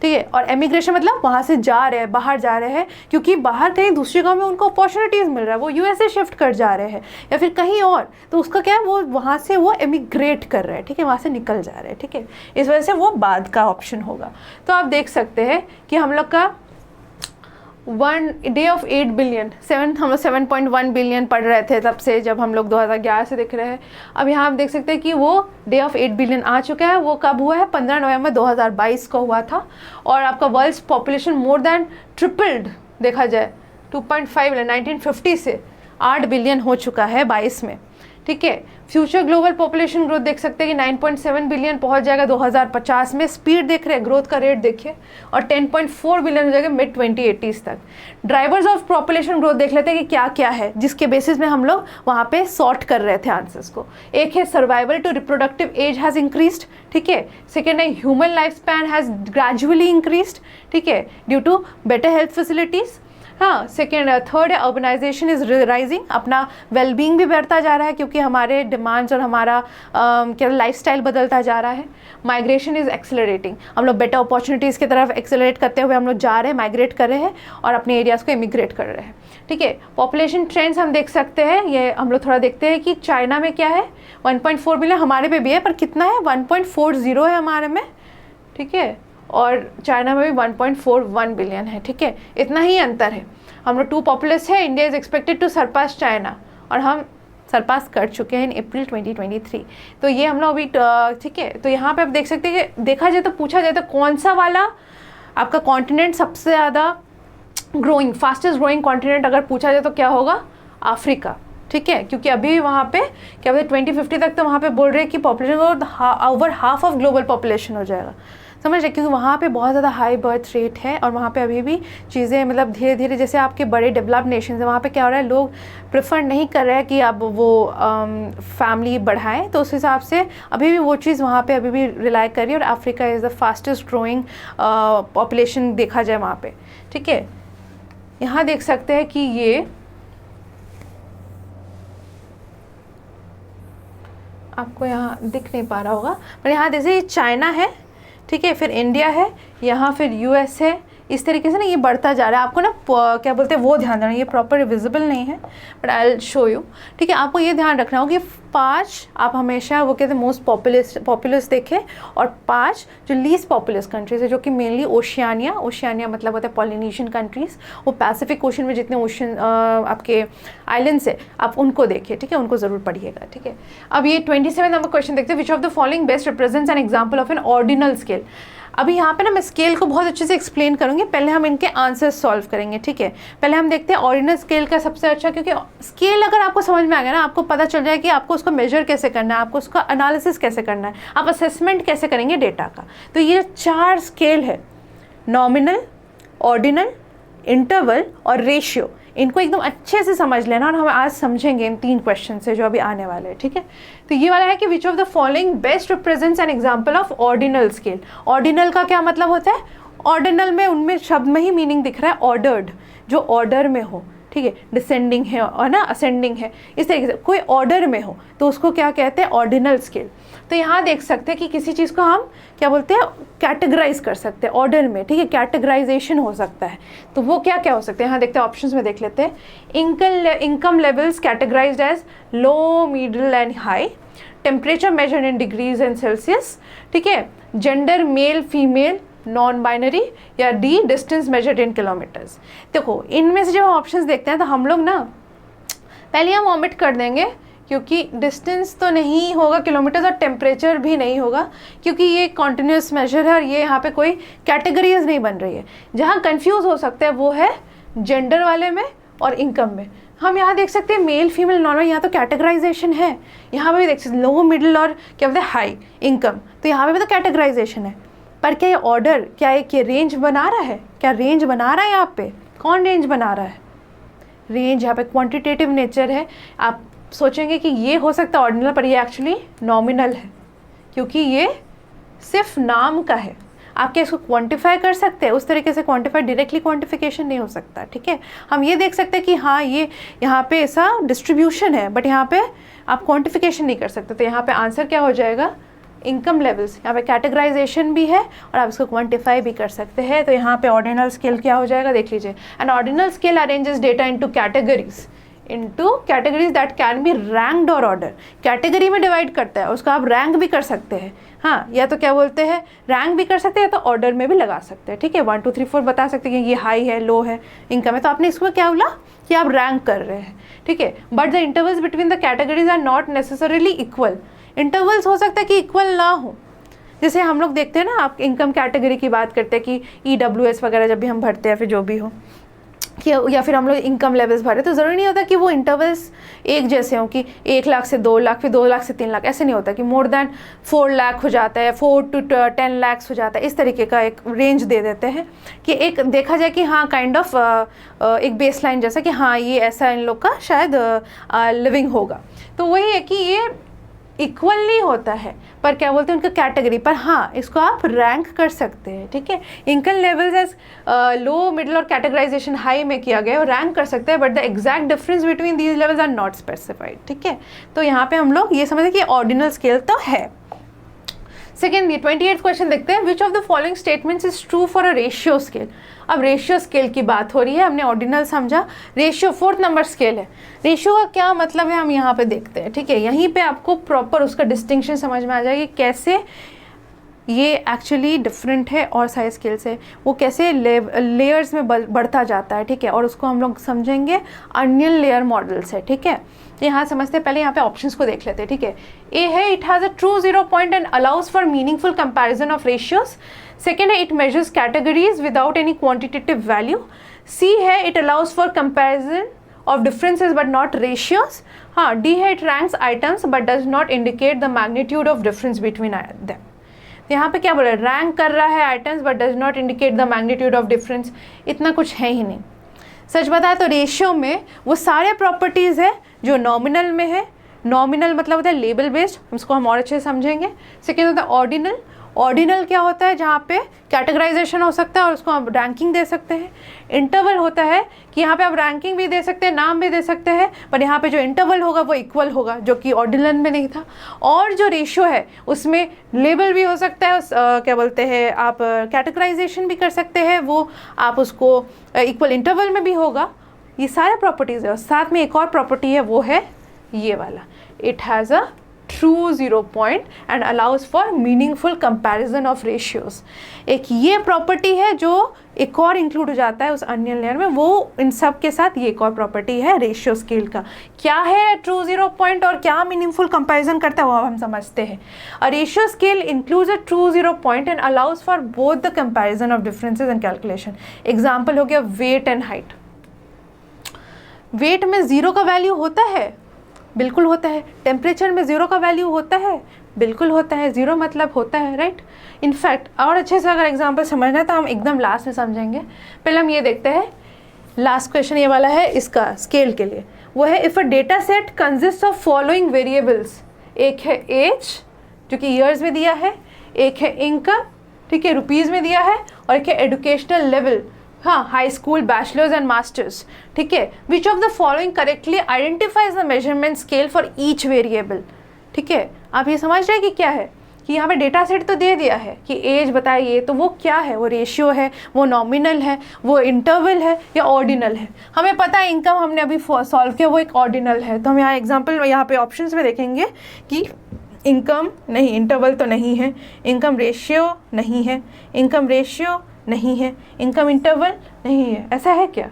ठीक है। और एमिग्रेशन मतलब वहाँ से जा रहे हैं, बाहर जा रहे हैं, क्योंकि बाहर कहीं दूसरी जगह में उनको अपॉर्चुनिटीज़ मिल रहा है, वो यूएसए शिफ्ट कर जा रहे हैं या फिर कहीं और, तो उसका क्या है, वो वहाँ से वो एमिग्रेट कर रहे हैं, ठीक है, वहाँ से निकल जा रहे हैं, ठीक है। इस वजह से वो बाद का ऑप्शन होगा। तो आप देख सकते हैं कि हम लोग का 1 डे ऑफ 8 बिलियन, हम लोग 7.1 बिलियन पढ़ रहे थे तब से, जब हम लोग 2011 से देख रहे हैं। अब यहाँ आप देख सकते हैं कि वो डे ऑफ 8 बिलियन आ चुका है। वो कब हुआ है, 15 नवंबर 2022 को हुआ था। और आपका world population more than tripled, देखा जाए 2.5 1950 से 8 बिलियन हो चुका है 22 में, ठीक है। फ्यूचर ग्लोबल पॉपुलेशन ग्रोथ देख सकते हैं कि 9.7 बिलियन पहुंच जाएगा 2050 में। स्पीड देख रहे हैं, ग्रोथ का रेट देखिए, और 10.4 बिलियन हो जाएगा मिड 2080s तक। ड्राइवर्स ऑफ पॉपुलेशन ग्रोथ देख लेते हैं कि क्या क्या है, जिसके बेसिस में हम लोग वहाँ पे सॉर्ट कर रहे थे आंसर्स को। एक है survival to reproductive age has increased, ठीक है। सेकेंड है human life span has gradually increased, ठीक है, due to better health facilities. हाँ, सेकेंड थर्ड है अर्बनाइजेशन इज राइजिंग, अपना वेलबींग भी बढ़ता जा रहा है क्योंकि हमारे डिमांड्स और हमारा क्या लाइफस्टाइल बदलता जा रहा है। माइग्रेशन इज एक्सेलरेटिंग, हम लोग बेटर अपॉर्चुनिटीज़ की तरफ एक्सेलरेट करते हुए हम लोग जा रहे हैं, माइग्रेट कर रहे हैं और अपने एरियाज़ को इमिग्रेट कर रहे हैं। ठीक है, पॉपुलेशन ट्रेंड्स हम देख सकते हैं, ये हम लोग थोड़ा देखते हैं कि चाइना में क्या है, 1.4 बिलियन, हमारे पे भी है पर कितना है, 1.40 है हमारे में। ठीक है, और चाइना में भी 1.41 बिलियन है। ठीक है, इतना ही अंतर है, हम लोग 2 पॉपुलस है। India is expected to surpass China और हम सरपास कर चुके हैं इन अप्रैल 2023। तो ये हम लोग अभी ठीक है, तो यहाँ पे आप देख सकते हैं कि देखा जाए तो पूछा जाए तो कौन सा वाला आपका कॉन्टिनेंट सबसे ज़्यादा ग्रोइंग, फास्टेस्ट ग्रोइंग कॉन्टिनेंट अगर पूछा जाए तो क्या होगा, अफ्रीका। ठीक है, क्योंकि अभी वहाँ पे क्या बोलते 2050 तक तो वहाँ पे बोल रहे हैं कि population over half of global population हो जाएगा, समझ रहे, क्योंकि वहाँ पे बहुत ज़्यादा हाई बर्थ रेट है और वहाँ पे अभी भी चीज़ें मतलब धीरे धीरे, जैसे आपके बड़े डेवलप्ड नेशन है वहाँ पे क्या हो रहा है, लोग प्रेफर नहीं कर रहे हैं कि अब वो फैमिली बढ़ाएं, तो उस हिसाब से अभी भी वो चीज़ वहाँ पे अभी भी रिलाई कर रही है और Africa is the fastest growing population देखा जाए वहाँ पे। ठीक है, यहाँ देख सकते हैं कि ये आपको यहाँ दिख नहीं पा रहा होगा पर यहाँ जैसे चाइना है, ठीक है, फिर इंडिया है, यहाँ फिर यूएस है, इस तरीके से ना ये बढ़ता जा रहा है। आपको ना क्या बोलते हैं वो ध्यान देना, ये प्रॉपर विजिबल नहीं है but I will show you. ठीक है, आपको ये ध्यान रखना होगा कि 5 आप हमेशा वो कहते हैं मोस्ट पॉपुलस देखें और 5 जो लीस्ट पॉपुलस कंट्रीज है जो कि मेनली ओशियानिया मतलब होता है पॉलिनेशियन कंट्रीज़, वो पैसिफिक ओशन में जितने ओशन आपके आइलैंड्स है आप उनको देखिए। ठीक है, उनको ज़रूर पढ़िएगा। ठीक है, अब ये 27 नंबर क्वेश्चन देखते हैं, विच of the following best represents an example of N ordinal scale. अभी यहाँ पे ना मैं स्केल को बहुत अच्छे से एक्सप्लेन करूँगी, पहले हम इनके आंसर्स सॉल्व करेंगे। ठीक है, पहले हम देखते हैं ऑर्डिनल स्केल का सबसे अच्छा, क्योंकि स्केल अगर आपको समझ में आ गया ना, आपको पता चल जाए कि आपको उसको मेजर कैसे करना है, आपको उसका एनालिसिस कैसे करना है, आप असेसमेंट कैसे करेंगे डेटा का। तो ये 4 स्केल है, नॉमिनल, ऑर्डिनल, इंटरवल और रेशियो, इनको एकदम अच्छे से समझ लेना और हम आज समझेंगे इन 3 क्वेश्चन से जो अभी आने वाले हैं। ठीक है, तो ये वाला है कि विच of the following best represents an example of ordinal scale. Ordinal का क्या मतलब होता है, ऑर्डिनल में उनमें शब्द में ही मीनिंग दिख रहा है ऑर्डर्ड, जो ऑर्डर में हो। ठीक है, डिसेंडिंग है और ना असेंडिंग है, इस तरीके से कोई ऑर्डर में हो तो उसको क्या कहते हैं, ऑर्डिनल स्केल। तो यहाँ देख सकते हैं कि किसी चीज़ को हम क्या बोलते हैं, कैटेगराइज कर सकते हैं ऑर्डर में। ठीक है, कैटेगराइजेशन हो सकता है, तो वो क्या क्या हो सकते हैं, यहाँ देखते हैं, ऑप्शंस में देख लेते हैं। Income levels categorized as low, middle and high. Temperature measured in degrees and Celsius. ठीक है, gender male female, non binary, या D distance measured in kilometres. देखो इनमें से जब हम ऑप्शंस देखते हैं तो हम लोग ना पहले हम ऑमिट कर देंगे क्योंकि डिस्टेंस तो नहीं होगा किलोमीटर्स और टेम्परेचर भी नहीं होगा क्योंकि ये कॉन्टिन्यूस मेजर है और ये यहाँ पे कोई कैटेगरीज नहीं बन रही है। जहाँ कंफ्यूज हो सकते हैं वो है जेंडर वाले में और इनकम में। हम यहाँ देख सकते हैं मेल फीमेल नॉर्मल, यहाँ तो कैटेगराइजेशन है, यहाँ पे भी देख सकते हैं लो मिडिल और क्या बोलते हैं हाई इनकम, तो यहाँ पे भी तो कैटेगराइजेशन है। पर क्या ये ऑर्डर, क्या एक ये रेंज बना रहा है, क्या रेंज बना रहा है, यहाँ पे कौन रेंज बना रहा है, रेंज यहाँ पे क्वांटिटेटिव नेचर है। आप सोचेंगे कि ये हो सकता है ऑर्डिनल, पर ये एक्चुअली नॉमिनल है क्योंकि ये सिर्फ नाम का है। आप क्या इसको क्वांटिफाई कर सकते हैं, उस तरीके से क्वांटिफाई डायरेक्टली क्वांटिफिकेशन नहीं हो सकता। ठीक है, हम ये देख सकते हैं कि हाँ ये यहाँ पे ऐसा डिस्ट्रीब्यूशन है बट यहाँ पे आप क्वांटिफिकेशन नहीं कर सकते। तो यहाँ पे आंसर क्या हो जाएगा, इनकम लेवल्स। यहाँ पे कैटेगराइजेशन भी है और आप इसको क्वांटिफाई भी कर सकते हैं। तो यहाँ पे ऑर्डिनल स्केल क्या हो जाएगा, देख लीजिए, N ordinal scale arranges data into categories that can be ranked और ऑर्डर। कैटेगरी में डिवाइड करता है, उसका आप रैंक भी कर सकते हैं, हाँ, या तो क्या बोलते हैं रैंक भी कर सकते हैं या तो ऑर्डर में भी लगा सकते हैं। ठीक है, 1 2 3 4 बता सकते हैं कि ये हाई है, लो है, इनकम है, तो आपने इसको क्या बोला कि आप रैंक कर रहे हैं। ठीक है, but the intervals between the categories are not necessarily equal. Intervals हो सकता है कि इक्वल ना हो, जैसे हम लोग देखते हैं ना, आप इनकम कैटेगरी की बात करते हैं कि EWS वगैरह जब भी हम भरते हैं फिर जो भी हो कि, या फिर हम लोग इनकम लेवल्स भरे, तो ज़रूरी नहीं होता कि वो इंटरवल्स एक जैसे हों कि 1 लाख से 2 लाख, फिर 2 लाख से 3 लाख, ऐसे नहीं होता कि मोर देन 4 लाख हो जाता है, 4 to 10 lakhs हो जाता है। इस तरीके का एक रेंज दे देते हैं कि एक देखा जाए कि हाँ काइंड ऑफ एक बेस लाइन जैसा कि हाँ ये ऐसा इन लोग का शायद लिविंग होगा। तो वही है कि ये इक्वली होता है, पर क्या बोलते हैं उनका कैटेगरी, पर हाँ इसको आप रैंक कर सकते हैं, ठीक है। Income levels as low, middle और कैटेगराइजेशन हाई में किया गया है, और रैंक कर सकते हैं, but the exact difference between these levels are not specified, ठीक है। तो यहाँ पे हम लोग ये समझते कि ऑर्डिनल स्केल तो है। सेकेंड, 28th क्वेश्चन देखते हैं, विच of the following statements is true for a ratio scale. अब रेशियो स्केल की बात हो रही है, हमने ऑर्डिनल समझा, रेशियो 4th नंबर स्केल है। रेशियो का क्या मतलब है हम यहाँ पे देखते हैं, ठीक है। यहीं पे आपको प्रॉपर उसका डिस्टिंक्शन समझ में आ जाएगी, कैसे ये एक्चुअली डिफरेंट है और साइज स्केल से, वो कैसे लेयर्स में बढ़ता जाता है, ठीक है। और उसको हम लोग समझेंगे अनियन लेयर मॉडल से, ठीक है। तो यहाँ समझते हैं, पहले यहाँ पे ऑप्शंस को देख लेते हैं, ठीक है। ए है, it has a true 0 point and allows for meaningful comparison of ratios. Second है, it measures categories without any quantitative value. C है, it allows for comparison of differences but not ratios. हाँ, डी है, it ranks items but does not indicate the magnitude of difference between them. यहाँ पे क्या बोला, रैंक कर रहा है items but does not indicate the magnitude of difference, इतना कुछ है ही नहीं। सच बताया तो रेशियो में वो सारे प्रॉपर्टीज़ है जो नॉमिनल में है। नॉमिनल मतलब होता है लेबल बेस्ड, इसको हम और अच्छे से समझेंगे। सेकेंड होता है ऑर्डिनल। ऑर्डिनल क्या होता है, जहाँ पे कैटेगराइजेशन हो सकता है और उसको हम रैंकिंग दे सकते हैं। इंटरवल होता है कि यहाँ पे आप रैंकिंग भी दे सकते हैं, नाम भी दे सकते हैं, पर यहाँ पे जो इंटरवल होगा वो इक्वल होगा, जो कि ऑर्डिनल में नहीं था। और जो रेशियो है उसमें लेबल भी हो सकता है, क्या बोलते हैं आप, कैटेगराइजेशन भी कर सकते हैं, वो आप उसको इक्वल इंटरवल में भी होगा। ये सारे प्रॉपर्टीज़ है, और साथ में एक और प्रॉपर्टी है, वो है ये वाला, it has a true 0 point and allows for meaningful comparison of ratios। एक ये प्रॉपर्टी है जो एक और इंक्लूड हो जाता है उस अनियन लेयर में, वो इन सब के साथ ये एक और प्रॉपर्टी है रेशियो स्केल का। क्या है ट्रू 0 पॉइंट और क्या मीनिंगफुल कंपैरिजन करता है वो हम समझते हैं। A ratio scale includes a true 0 point and allows for both the comparison of differences and calculation. Example हो गया वेट एंड हाइट। वेट में 0 का वैल्यू होता है, बिल्कुल होता है। टेम्परेचर में 0 का वैल्यू होता है, बिल्कुल होता है। 0 मतलब होता है, राइट। इनफैक्ट और अच्छे से अगर एग्जांपल समझना है तो हम एकदम लास्ट में समझेंगे। पहले हम ये देखते हैं, लास्ट क्वेश्चन ये वाला है इसका स्केल के लिए, वो है if a data set consist of following variables. एक है एज जो कि ईयर्स में दिया है, एक है इनकम, ठीक है, रुपीज़ में दिया है, और एक है एजुकेशनल लेवल, हाँ, high school, bachelors and masters, ठीक है। विच of the following correctly identifies the measurement scale for each variable, ठीक है। आप ये समझ रहे हैं कि क्या है, कि यहाँ पे डेटा सेट तो दे दिया है कि एज बताइए, तो वो क्या है, वो रेशियो है, वो नॉमिनल है, वो इंटरवल है या ऑर्डिनल है। हमें पता है इनकम हमने अभी सॉल्व किया, वो एक ऑर्डिनल है। तो हम यहाँ एग्जाम्पल यहाँ पे ऑप्शंस में देखेंगे कि इनकम नहीं, इंटरवल तो नहीं है, इनकम रेशियो नहीं है, इनकम रेशियो नहीं है, इनकम इंटरवल नहीं है। ऐसा है क्या?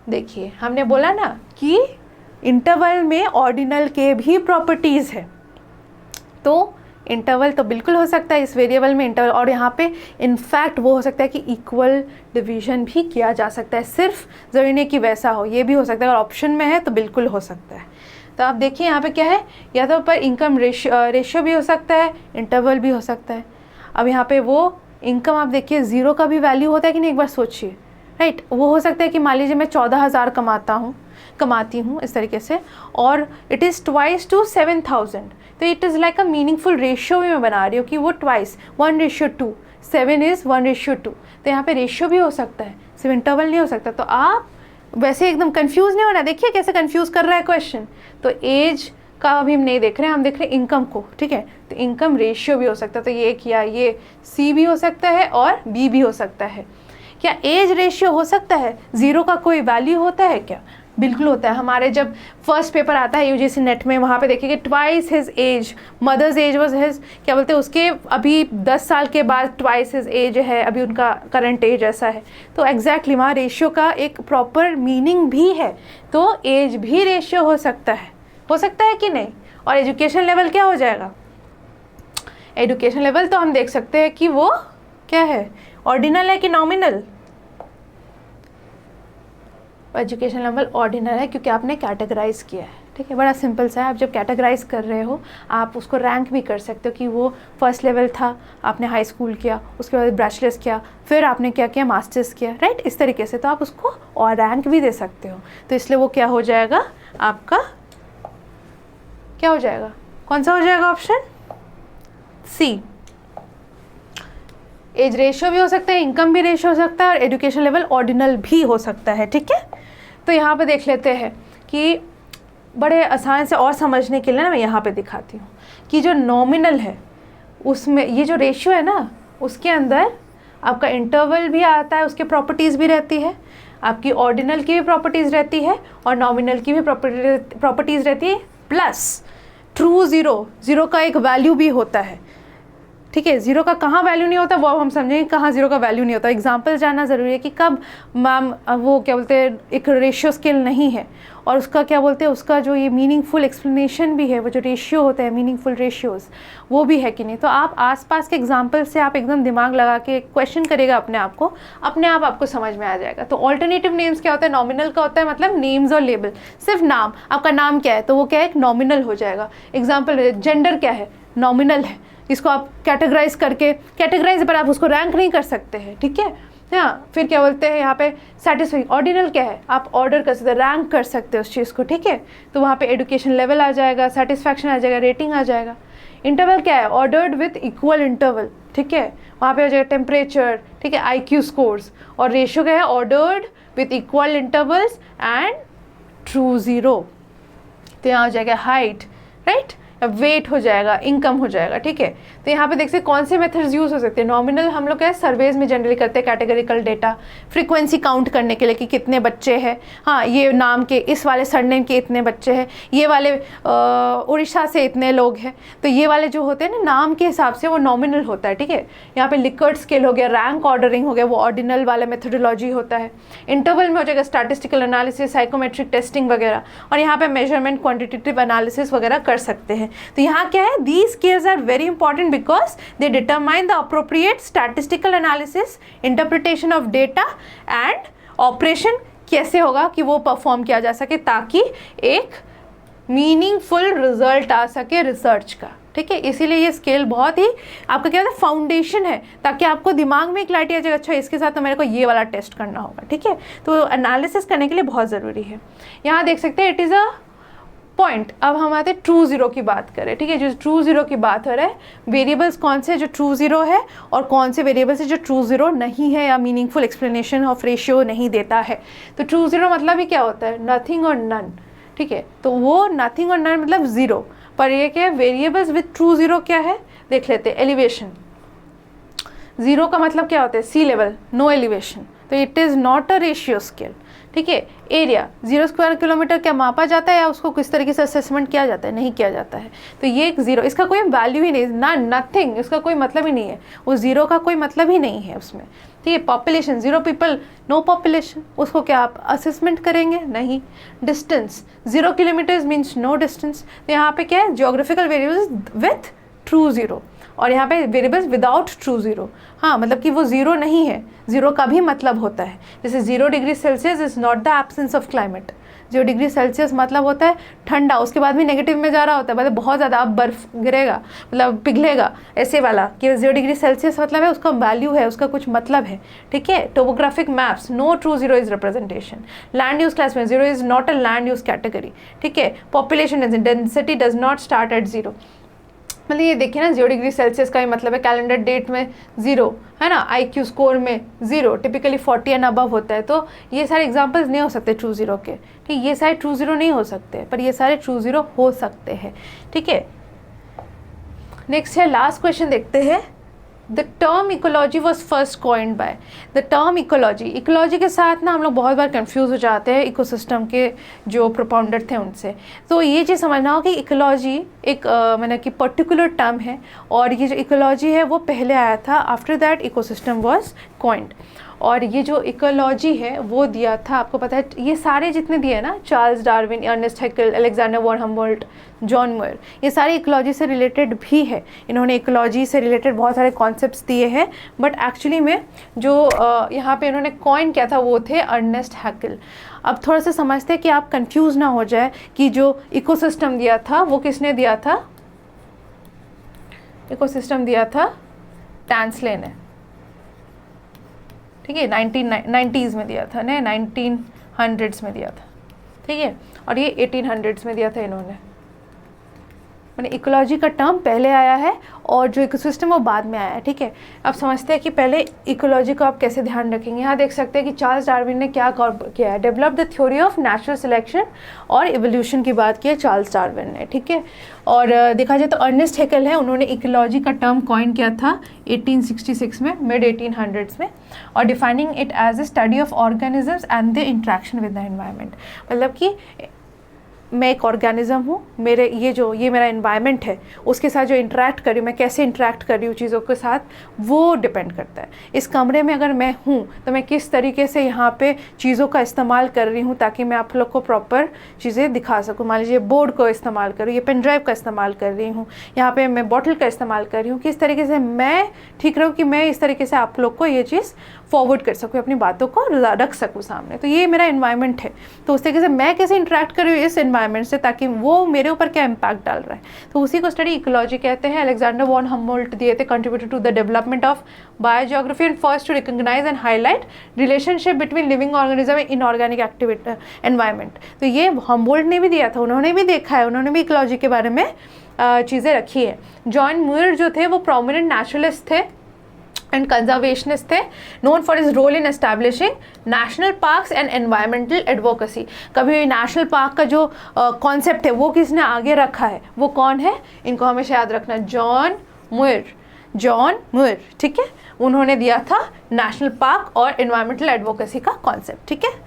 देखिए हमने बोला ना कि इंटरवल में ऑर्डिनल के भी प्रॉपर्टीज़ है, तो इंटरवल तो बिल्कुल हो सकता है इस वेरिएबल में इंटरवल, और यहाँ पे इनफैक्ट वो हो सकता है कि इक्वल डिवीजन भी किया जा सकता है, सिर्फ ज़रूरी नहीं कि वैसा हो, ये भी हो सकता है। अगर ऑप्शन में है तो बिल्कुल हो सकता है। तो आप देखिए यहाँ पे क्या है, या तो पर इनकम रेशियो भी हो सकता है, इंटरवल भी हो सकता है। अब यहाँ पे वो इनकम आप देखिए 0 का भी वैल्यू होता है कि नहीं, एक बार सोचिए, राइट। वो हो सकता है कि मान लीजिए मैं 14,000 कमाती हूँ इस तरीके से, और इट इज़ ट्वाइस टू 7,000, तो it is like a meaningful ratio भी मैं बना रही हूँ कि वो ट्वाइस 1:2, 7 इज़ 1:2। तो यहाँ पे रेशियो भी हो सकता है, सिर्फ इंटरवल नहीं हो सकता। तो आप वैसे एकदम कंफ्यूज नहीं होना, देखिए कैसे कंफ्यूज कर रहा है क्वेश्चन। तो एज का अभी हम नहीं देख रहे हैं, हम देख रहे हैं इनकम को, ठीक है। तो इनकम रेशियो भी हो सकता है, तो ये क्या, ये सी भी हो सकता है और बी भी हो सकता है। क्या एज रेशियो हो सकता है? 0 का कोई वैल्यू होता है क्या? बिल्कुल होता है। हमारे जब फर्स्ट पेपर आता है यूजीसी नेट में, वहाँ पे देखिए कि twice his age, mother's age was his, क्या बोलते हैं उसके अभी 10 साल के बाद ट्वाइस हिज एज है, अभी उनका करंट एज ऐसा है। तो एग्जैक्टली वहाँ रेशियो का एक प्रॉपर मीनिंग भी है, तो एज भी रेशियो हो सकता है कि नहीं। और एजुकेशन लेवल क्या हो जाएगा? एजुकेशन लेवल तो हम देख सकते हैं कि वो क्या है, ऑर्डिनल है कि नॉमिनल। एजुकेशन लेवल ऑर्डिनल है क्योंकि आपने कैटेगराइज किया है, ठीक है। बड़ा सिंपल सा है। आप जब कैटेगराइज कर रहे हो आप उसको रैंक भी कर सकते हो कि वो फर्स्ट लेवल था, आपने हाई स्कूल किया, उसके बाद बैचलर्स किया, फिर आपने क्या किया, मास्टर्स किया, राइट। इस तरीके से तो आप उसको और रैंक भी दे सकते हो। तो इसलिए वो क्या हो जाएगा, आपका क्या हो जाएगा, कौन सा हो जाएगा ऑप्शन सी। एज रेशियो भी हो सकता है, इनकम भी रेशियो हो सकता है और एजुकेशन लेवल ऑर्डिनल भी हो सकता है, ठीक है। तो यहाँ पे देख लेते हैं कि बड़े आसान से और समझने के लिए ना मैं यहाँ पे दिखाती हूँ कि जो नॉमिनल है उसमें ये जो रेशियो है ना, उसके अंदर आपका इंटरवल भी आता है, उसके प्रॉपर्टीज़ भी रहती है, आपकी ऑर्डिनल की भी प्रॉपर्टीज़ रहती है और नॉमिनल की भी प्रॉपर्टीज़ रहती है, प्लस ट्रू ज़ीरो का एक वैल्यू भी होता है, ठीक है। ज़ीरो का कहाँ वैल्यू नहीं होता वो अब हम समझेंगे, कहाँ ज़ीरो का वैल्यू नहीं होता। एग्जांपल जानना ज़रूरी है कि कब मैम वो क्या बोलते हैं एक रेशियो स्केल नहीं है और उसका क्या बोलते हैं उसका जो ये मीनिंगफुल एक्सप्लेनेशन भी है, वो जो रेशियो होता है मीनिंगफुल रेशियोज़ वो भी है कि नहीं। तो आप आसपास के एग्जाम्पल से आप एकदम दिमाग लगा के क्वेश्चन करेगा अपने आप को, अपने आप आपको समझ में आ जाएगा। तो ऑल्टरनेटिव नेम्स क्या होता है, नॉमिनल का होता है मतलब नेम्स और लेबल, सिर्फ नाम, आपका नाम क्या है तो वो क्या है एक नॉमिनल हो जाएगा। एग्जाम्पल जेंडर क्या है, नॉमिनल है, इसको आप कैटेगराइज करके कैटेगराइज पर आप उसको रैंक नहीं कर सकते हैं, ठीक है। हाँ, फिर क्या बोलते हैं यहाँ पे सेटिस्फाई, ऑर्डिनल क्या है, आप ऑर्डर कर सकते हैं, रैंक कर सकते हो उस चीज़ को, ठीक है। तो वहाँ पे एजुकेशन लेवल आ जाएगा, सेटिस्फैक्शन आ जाएगा, रेटिंग आ जाएगा। इंटरवल क्या है, ऑर्डर्ड विथ इक्वल इंटरवल, ठीक है, वहाँ पे हो जाएगा टेम्परेचर, ठीक है, IQ स्कोर्स। और रेशियो क्या है, ordered with equal intervals and true zero. तो यहाँ हो जाएगा हाइट, राइट, वेट हो जाएगा, इनकम हो जाएगा, ठीक है। तो यहाँ पे देख सकते कौन से मेथड्स यूज़ हो सकते हैं। नॉमिनल हम लोग क्या है सर्वेज में जनरली करते हैं, कैटेगरिकल डेटा, फ्रीक्वेंसी काउंट करने के लिए कि कितने बच्चे हैं, हाँ ये नाम के इस वाले सरनेम के इतने बच्चे हैं, ये वाले उड़ीसा से इतने लोग हैं, तो ये वाले जो होते हैं ना नाम के हिसाब से वो नॉमिनल होता है, ठीक है। यहाँ पे लिकर्ट स्केल हो गया, रैंक ऑर्डरिंग हो गया, वो ऑर्डिनल वाला मेथोडोलॉजी होता है। इंटरवल में हो जाएगा स्टैटिस्टिकल एनालिसिस, साइकोमेट्रिक टेस्टिंग वगैरह, और यहाँ पे मेजरमेंट क्वान्टिटेटिव एनालिसिस वगैरह कर सकते हैं। तो यहाँ क्या है, these scales are very important because they determine the appropriate statistical analysis, interpretation of data and operation कैसे होगा कि वो परफॉर्म किया जा सके ताकि एक मीनिंगफुल रिजल्ट आ सके रिसर्च का, ठीक है। इसीलिए ये स्केल बहुत ही आपका क्या होता है फाउंडेशन है, ताकि आपको दिमाग में क्लैरिटी आ जाएगा, अच्छा इसके साथ तो मेरे को ये वाला टेस्ट करना होगा, ठीक है। तो एनालिसिस करने के लिए बहुत ज़रूरी है। यहाँ देख सकते हैं इट इज़ अ पॉइंट। अब हम आते हैं ट्रू ज़ीरो की बात करें, ठीक है। जो ट्रू ज़ीरो की बात हो रहा है, वेरिएबल्स कौन से जो ट्रू ज़ीरो है और कौन से वेरिएबल्स है जो ट्रू ज़ीरो नहीं है या मीनिंगफुल एक्सप्लेनेशन ऑफ रेशियो नहीं देता है। तो ट्रू ज़ीरो मतलब ही क्या होता है, नथिंग और नन, ठीक है। तो वो नथिंग और नन मतलब ज़ीरो, पर ये क्या है वेरिएबल्स विथ ट्रू ज़ीरो क्या है देख लेते हैं। एलिवेशन, ज़ीरो का मतलब क्या होता है सी लेवल, नो एलिवेशन, तो it is not a ratio scale, ठीक है। एरिया 0 स्क्वायर किलोमीटर क्या मापा जाता है या उसको किस तरीके से असेसमेंट किया जाता है, नहीं किया जाता है। तो ये एक ज़ीरो, इसका कोई वैल्यू ही नहीं, ना नथिंग, इसका कोई मतलब ही नहीं है, उस ज़ीरो का कोई मतलब ही नहीं है उसमें, ठीक है। पॉपुलेशन 0 पीपल, नो पॉपुलेशन, उसको क्या आप असेसमेंट करेंगे, नहीं। Distance 0 kilometres means no distance. तो यहाँ पे क्या है geographical variables with true zero, और यहाँ पे वेरिएबल्स विदाउट ट्रू ज़ीरो, हाँ मतलब कि वो ज़ीरो नहीं है, ज़ीरो का भी मतलब होता है। जैसे 0 degree Celsius is not the absence of climate, 0 degree Celsius मतलब होता है ठंडा, उसके बाद भी नेगेटिव में जा रहा होता है, मतलब बहुत ज़्यादा अब बर्फ़ गिरेगा मतलब पिघलेगा, ऐसे वाला कि 0 डिग्री सेल्सियस मतलब है उसका वैल्यू है, उसका कुछ मतलब है, ठीक है। Topographic maps, no true zero is representation. Land use class में 0 is not a land use category, ठीक है। Population density does not start at 0, मतलब ये देखिए ना 0 डिग्री सेल्सियस का ही मतलब है कैलेंडर डेट में 0 है ना, IQ स्कोर में 0, टिपिकली 40 एंड अबव होता है। तो ये सारे एग्जांपल्स नहीं हो सकते ट्रू ज़ीरो के, ठीक, ये सारे ट्रू ज़ीरो नहीं हो सकते, पर ये सारे ट्रू ज़ीरो हो सकते हैं, ठीक है। नेक्स्ट है लास्ट क्वेश्चन देखते हैं। The term ecology was first coined bye, the term ecology, ecology के साथ ना हम लोग बहुत बार कंफ्यूज हो जाते हैं इकोसिस्टम के जो प्रोपाउंडर थे उनसे। तो ये चीज़ समझना हो कि इकोलॉजी एक मैंने कि पर्टिकुलर टर्म है, और ये जो इकोलॉजी है वो पहले आया था, after that ecosystem was coined. और ये जो इकोलॉजी है वो दिया था, आपको पता है ये सारे जितने दिए ना, Charles Darwin, Ernst Haeckel, Alexander von Humboldt, John Muir, ये सारे इकोलॉजी से रिलेटेड भी है। इन्होंने इकोलॉजी से रिलेटेड बहुत सारे कॉन्सेप्ट्स दिए हैं, बट एक्चुअली में जो यहाँ पे इन्होंने कॉइन किया था वो थे अर्नेस्ट हैकेल। अब थोड़ा सा समझते हैं कि आप कंफ्यूज ना हो जाए कि जो इकोसिस्टम दिया था वो किसने दिया था, इकोसिस्टम दिया था टैंसले ने, ठीक है, 1990s में दिया था, नहीं 1900s में दिया था, ठीक है, और ये 1800s में दिया था इन्होंने, मैंने इकोलॉजी का टर्म पहले आया है और जो इकोसिस्टम वो बाद में आया है, ठीक है। अब समझते हैं कि पहले इकोलॉजी को आप कैसे ध्यान रखेंगे। यहाँ देख सकते हैं कि चार्ल्स डार्विन ने क्या किया है, develop the theory of natural selection और इवोल्यूशन की बात की है चार्ल्स डार्विन ने, ठीक है। और देखा जाए तो अर्नेस्ट हैकेल है, उन्होंने इकोलॉजी का टर्म कॉइन किया था 1866 में, मिड 1800s में, और defining it as a study of organisms and the interaction with the environment. मतलब कि मैं एक ऑर्गेनिज्म हूँ, ये मेरा एनवायरनमेंट है, उसके साथ जो इंटरेक्ट कर रही हूँ, मैं कैसे इंटरेक्ट कर रही हूँ चीज़ों के साथ, वो डिपेंड करता है। इस कमरे में अगर मैं हूँ तो मैं किस तरीके से यहाँ पे चीज़ों का इस्तेमाल कर रही हूँ ताकि मैं आप लोग को प्रॉपर चीज़ें दिखा सकूँ। मान लीजिए बोर्ड को इस्तेमाल करूँ, ये पेन ड्राइव का इस्तेमाल कर रही हूँ, यहाँ पर मैं बॉटल का इस्तेमाल कर रही हूँ, किस तरीके से मैं ठीक रहूँ कि मैं इस तरीके से आप लोग को ये चीज़ फॉरवर्ड कर सकूँ, अपनी बातों को रख सकूँ सामने। तो ये मेरा एनवायरनमेंट है, तो उस तरीके से मैं कैसे इंटरेक्ट कर रही हूँ इस एनवायरनमेंट से ताकि वो मेरे ऊपर क्या इम्पैक्ट डाल रहा है, तो उसी को स्टडी इकोलॉजी कहते हैं। अलेक्जेंडर वॉन हम्बोल्ट दिए थे, contributed to the development of biogeography and first to recognise and highlight relationship between living organism and inorganic activity environment. तो ये हम्बोल्ट ने भी दिया था, उन्होंने भी देखा है, उन्होंने भी इकोलॉजी के बारे में चीज़ें रखी है। जॉन म्यूर जो थे वो प्रोमिनेंट नेचुरलिस्ट थे एंड कंजर्वेशनिस्ट थे, known for his role in establishing national parks and environmental advocacy. कभी नेशनल पार्क का जो कॉन्सेप्ट है वो किसने आगे रखा है, वो कौन है, इनको हमेशा याद रखना, जॉन म्यूर, ठीक है। उन्होंने दिया था नेशनल पार्क और एनवायरमेंटल एडवोकेसी का कॉन्सेप्ट, ठीक है।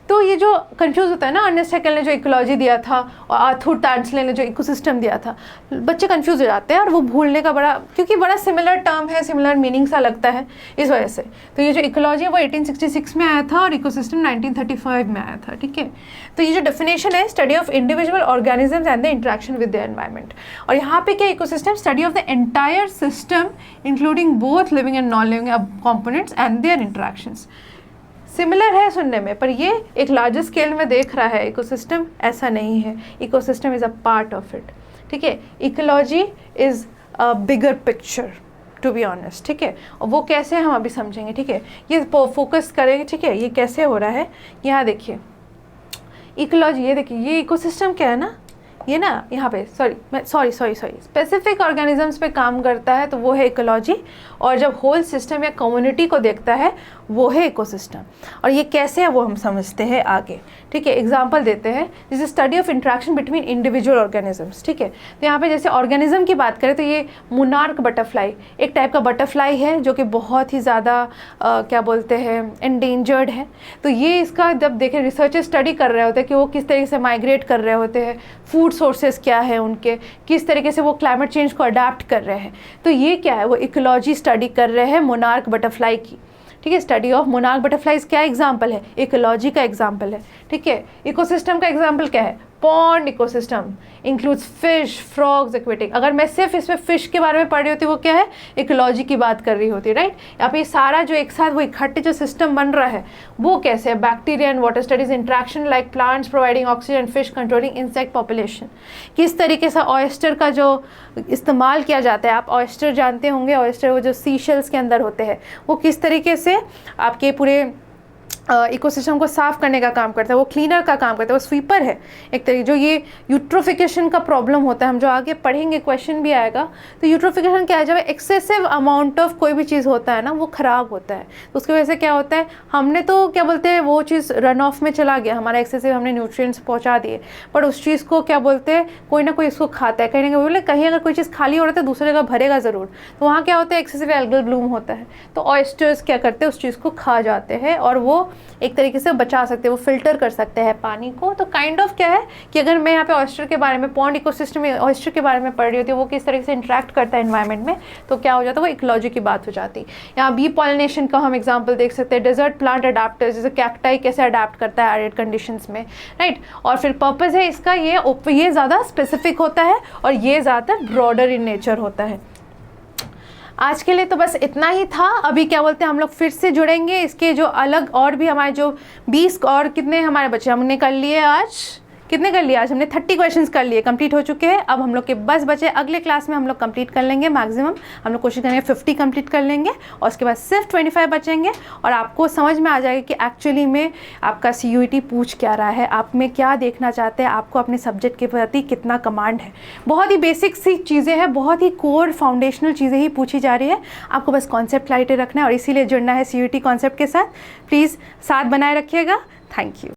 तो ये जो कंफ्यूज होता है ना, अर्नेस्ट हैकेल ने जो इकोलॉजी दिया था और आर्थर टैंसले ने जो इकोसिस्टम दिया था, बच्चे कंफ्यूज हो जाते हैं और वो भूलने का क्योंकि बड़ा सिमिलर टर्म है, सिमिलर मीनिंग सा लगता है, इस वजह से। तो ये जो इकोलॉजी है वो 1866 में आया था और इकोसिस्टम 1935 में आया था, ठीक है। तो ये जो डेफिनेशन है, study of individual organisms and the interaction with the environment. और यहाँ पे क्या, ecosystem study of the entire system including both living and non living components and their interactions. Similar है सुनने में, पर ये एक लार्जर स्केल में देख रहा है इकोसिस्टम, ऐसा नहीं है। Ecosystem is a part of it, ठीक है। Ecology is a bigger picture to be honest, ठीक है। और वो कैसे हम अभी समझेंगे, ठीक है। ये फोकस करेंगे, ठीक है, ये कैसे हो रहा है। यहाँ देखिए इकोलॉजी, ये देखिए ये इकोसिस्टम क्या है ना, ये ना यहाँ पे सॉरी स्पेसिफिक ऑर्गेनिजम्स पे काम करता है तो वो है इकोलॉजी, और जब होल सिस्टम या कम्युनिटी को देखता है वो है इकोसिस्टम। और ये कैसे है वो हम समझते हैं आगे, ठीक है। एग्जांपल देते हैं, जैसे study of interaction between individual organisms, ठीक है। तो यहाँ पे जैसे ऑर्गेनिज्म की बात करें तो ये मोनार्क बटरफ्लाई एक टाइप का बटरफ्लाई है जो कि बहुत ही ज़्यादा क्या बोलते हैं एंडेंजर्ड है। तो ये इसका जब देखें रिसर्चर स्टडी कर रहे होते हैं कि वो किस तरीके से माइग्रेट कर रहे होते हैं, फूड सोर्सेज क्या है उनके, किस तरीके से वो क्लाइमेट चेंज को अडाप्ट कर रहे हैं, तो ये क्या है, वो इकोलॉजी स्टडी कर रहे हैं मोनार्क बटरफ्लाई की, ठीक है। स्टडी ऑफ मोनार्क बटरफ्लाइज क्या एग्जाम्पल है, इकोलॉजी का एग्जाम्पल है, ठीक है। इकोसिस्टम का एग्जाम्पल क्या है, pond ecosystem includes fish, frogs, aquatic. अगर मैं सिर्फ इसमें फिश के बारे में पढ़ रही होती वो क्या है, इकोलॉजी की बात कर रही होती, राइट। यहाँ पे सारा जो एक साथ वो इकट्ठे जो सिस्टम बन रहा है वो कैसे है, bacteria and water studies, interaction like plants providing oxygen, fish controlling insect population. किस तरीके से ऑयस्टर का जो इस्तेमाल किया जाता है, आप ऑयस्टर जानते होंगे, ऑयस्टर वो जो सीशेल्स के अंदर होते हैं, वो किस तरीके से आपके पूरे इकोसिस्टम को साफ करने का काम करता है, वो क्लीनर का काम करता है, वो स्वीपर है एक तरीके। जो ये यूट्रोफिकेशन का प्रॉब्लम होता है, हम जो आगे पढ़ेंगे क्वेश्चन भी आएगा, तो यूट्रोफिकेशन क्या है, जब एक्सेसिव अमाउंट ऑफ कोई भी चीज़ होता है ना वो ख़राब होता है, तो उसकी वजह से क्या होता है, हमने तो क्या बोलते हैं वो चीज़ रन ऑफ में चला गया, हमारा एक्सेसिव हमने न्यूट्रिएंट्स पहुँचा दिए, पर उस चीज़ को क्या बोलते हैं कोई ना कोई इसको खाता है, कहीं ना कहीं बोले कहीं अगर कोई चीज़ खाली हो रहा है तो दूसरी जगह भरेगा ज़रूर, तो वहाँ क्या होता है एक्सेसिव एल्गल ब्लूम होता है, तो ऑयस्टर्स क्या करते हैं उस चीज़ को खा जाते हैं और वो एक तरीके से बचा सकते हैं, वो फिल्टर कर सकते हैं पानी को। तो काइंड ऑफ क्या है कि अगर मैं यहाँ पे ऑयस्टर के बारे में, पॉन्ड इकोसिस्टम में ऑयस्टर के बारे में पढ़ रही होती है, वो किस तरीके से इंटरेक्ट करता है एनवायरनमेंट में, तो क्या हो जाता है वो इकोलॉजी की बात हो जाती है। यहाँ बी पॉलिनेशन का हम एग्जाम्पल देख सकते हैं, डेजर्ट प्लांट अडाप्टर्स, जैसे कैक्टाई कैसे अडाप्ट करता है एरिड कंडीशंस में, राइट। और फिर पर्पज़ है इसका ये ज़्यादा स्पेसिफिक होता है और ये ज़्यादातर ब्रॉडर इन नेचर होता है। आज के लिए तो बस इतना ही था। अभी क्या बोलते हैं हम लोग फिर से जुड़ेंगे इसके जो अलग और भी हमारे जो 20 और कितने हमारे बच्चे हमने कर लिए आज, कितने कर लिए आज हमने? 30 क्वेश्चंस कर लिए, कंप्लीट हो चुके हैं। अब हम लोग के बस बचे, अगले क्लास में हम लोग कंप्लीट कर लेंगे मैक्सिमम, हम लोग कोशिश करेंगे 50 कंप्लीट कर लेंगे और उसके बाद सिर्फ 25 बचेंगे और आपको समझ में आ जाएगा कि एक्चुअली में आपका CUET पूछ क्या रहा है, आप में क्या देखना चाहते हैं, आपको अपने सब्जेक्ट के प्रति कितना कमांड है। बहुत ही बेसिक सी चीज़ें हैं, बहुत ही कोर फाउंडेशनल चीज़ें ही पूछी जा रही है। आपको बस कॉन्सेप्ट लाइटें रखना है और इसीलिए जुड़ना है CUET कॉन्सेप्ट के साथ। प्लीज़ साथ बनाए रखिएगा। Thank you.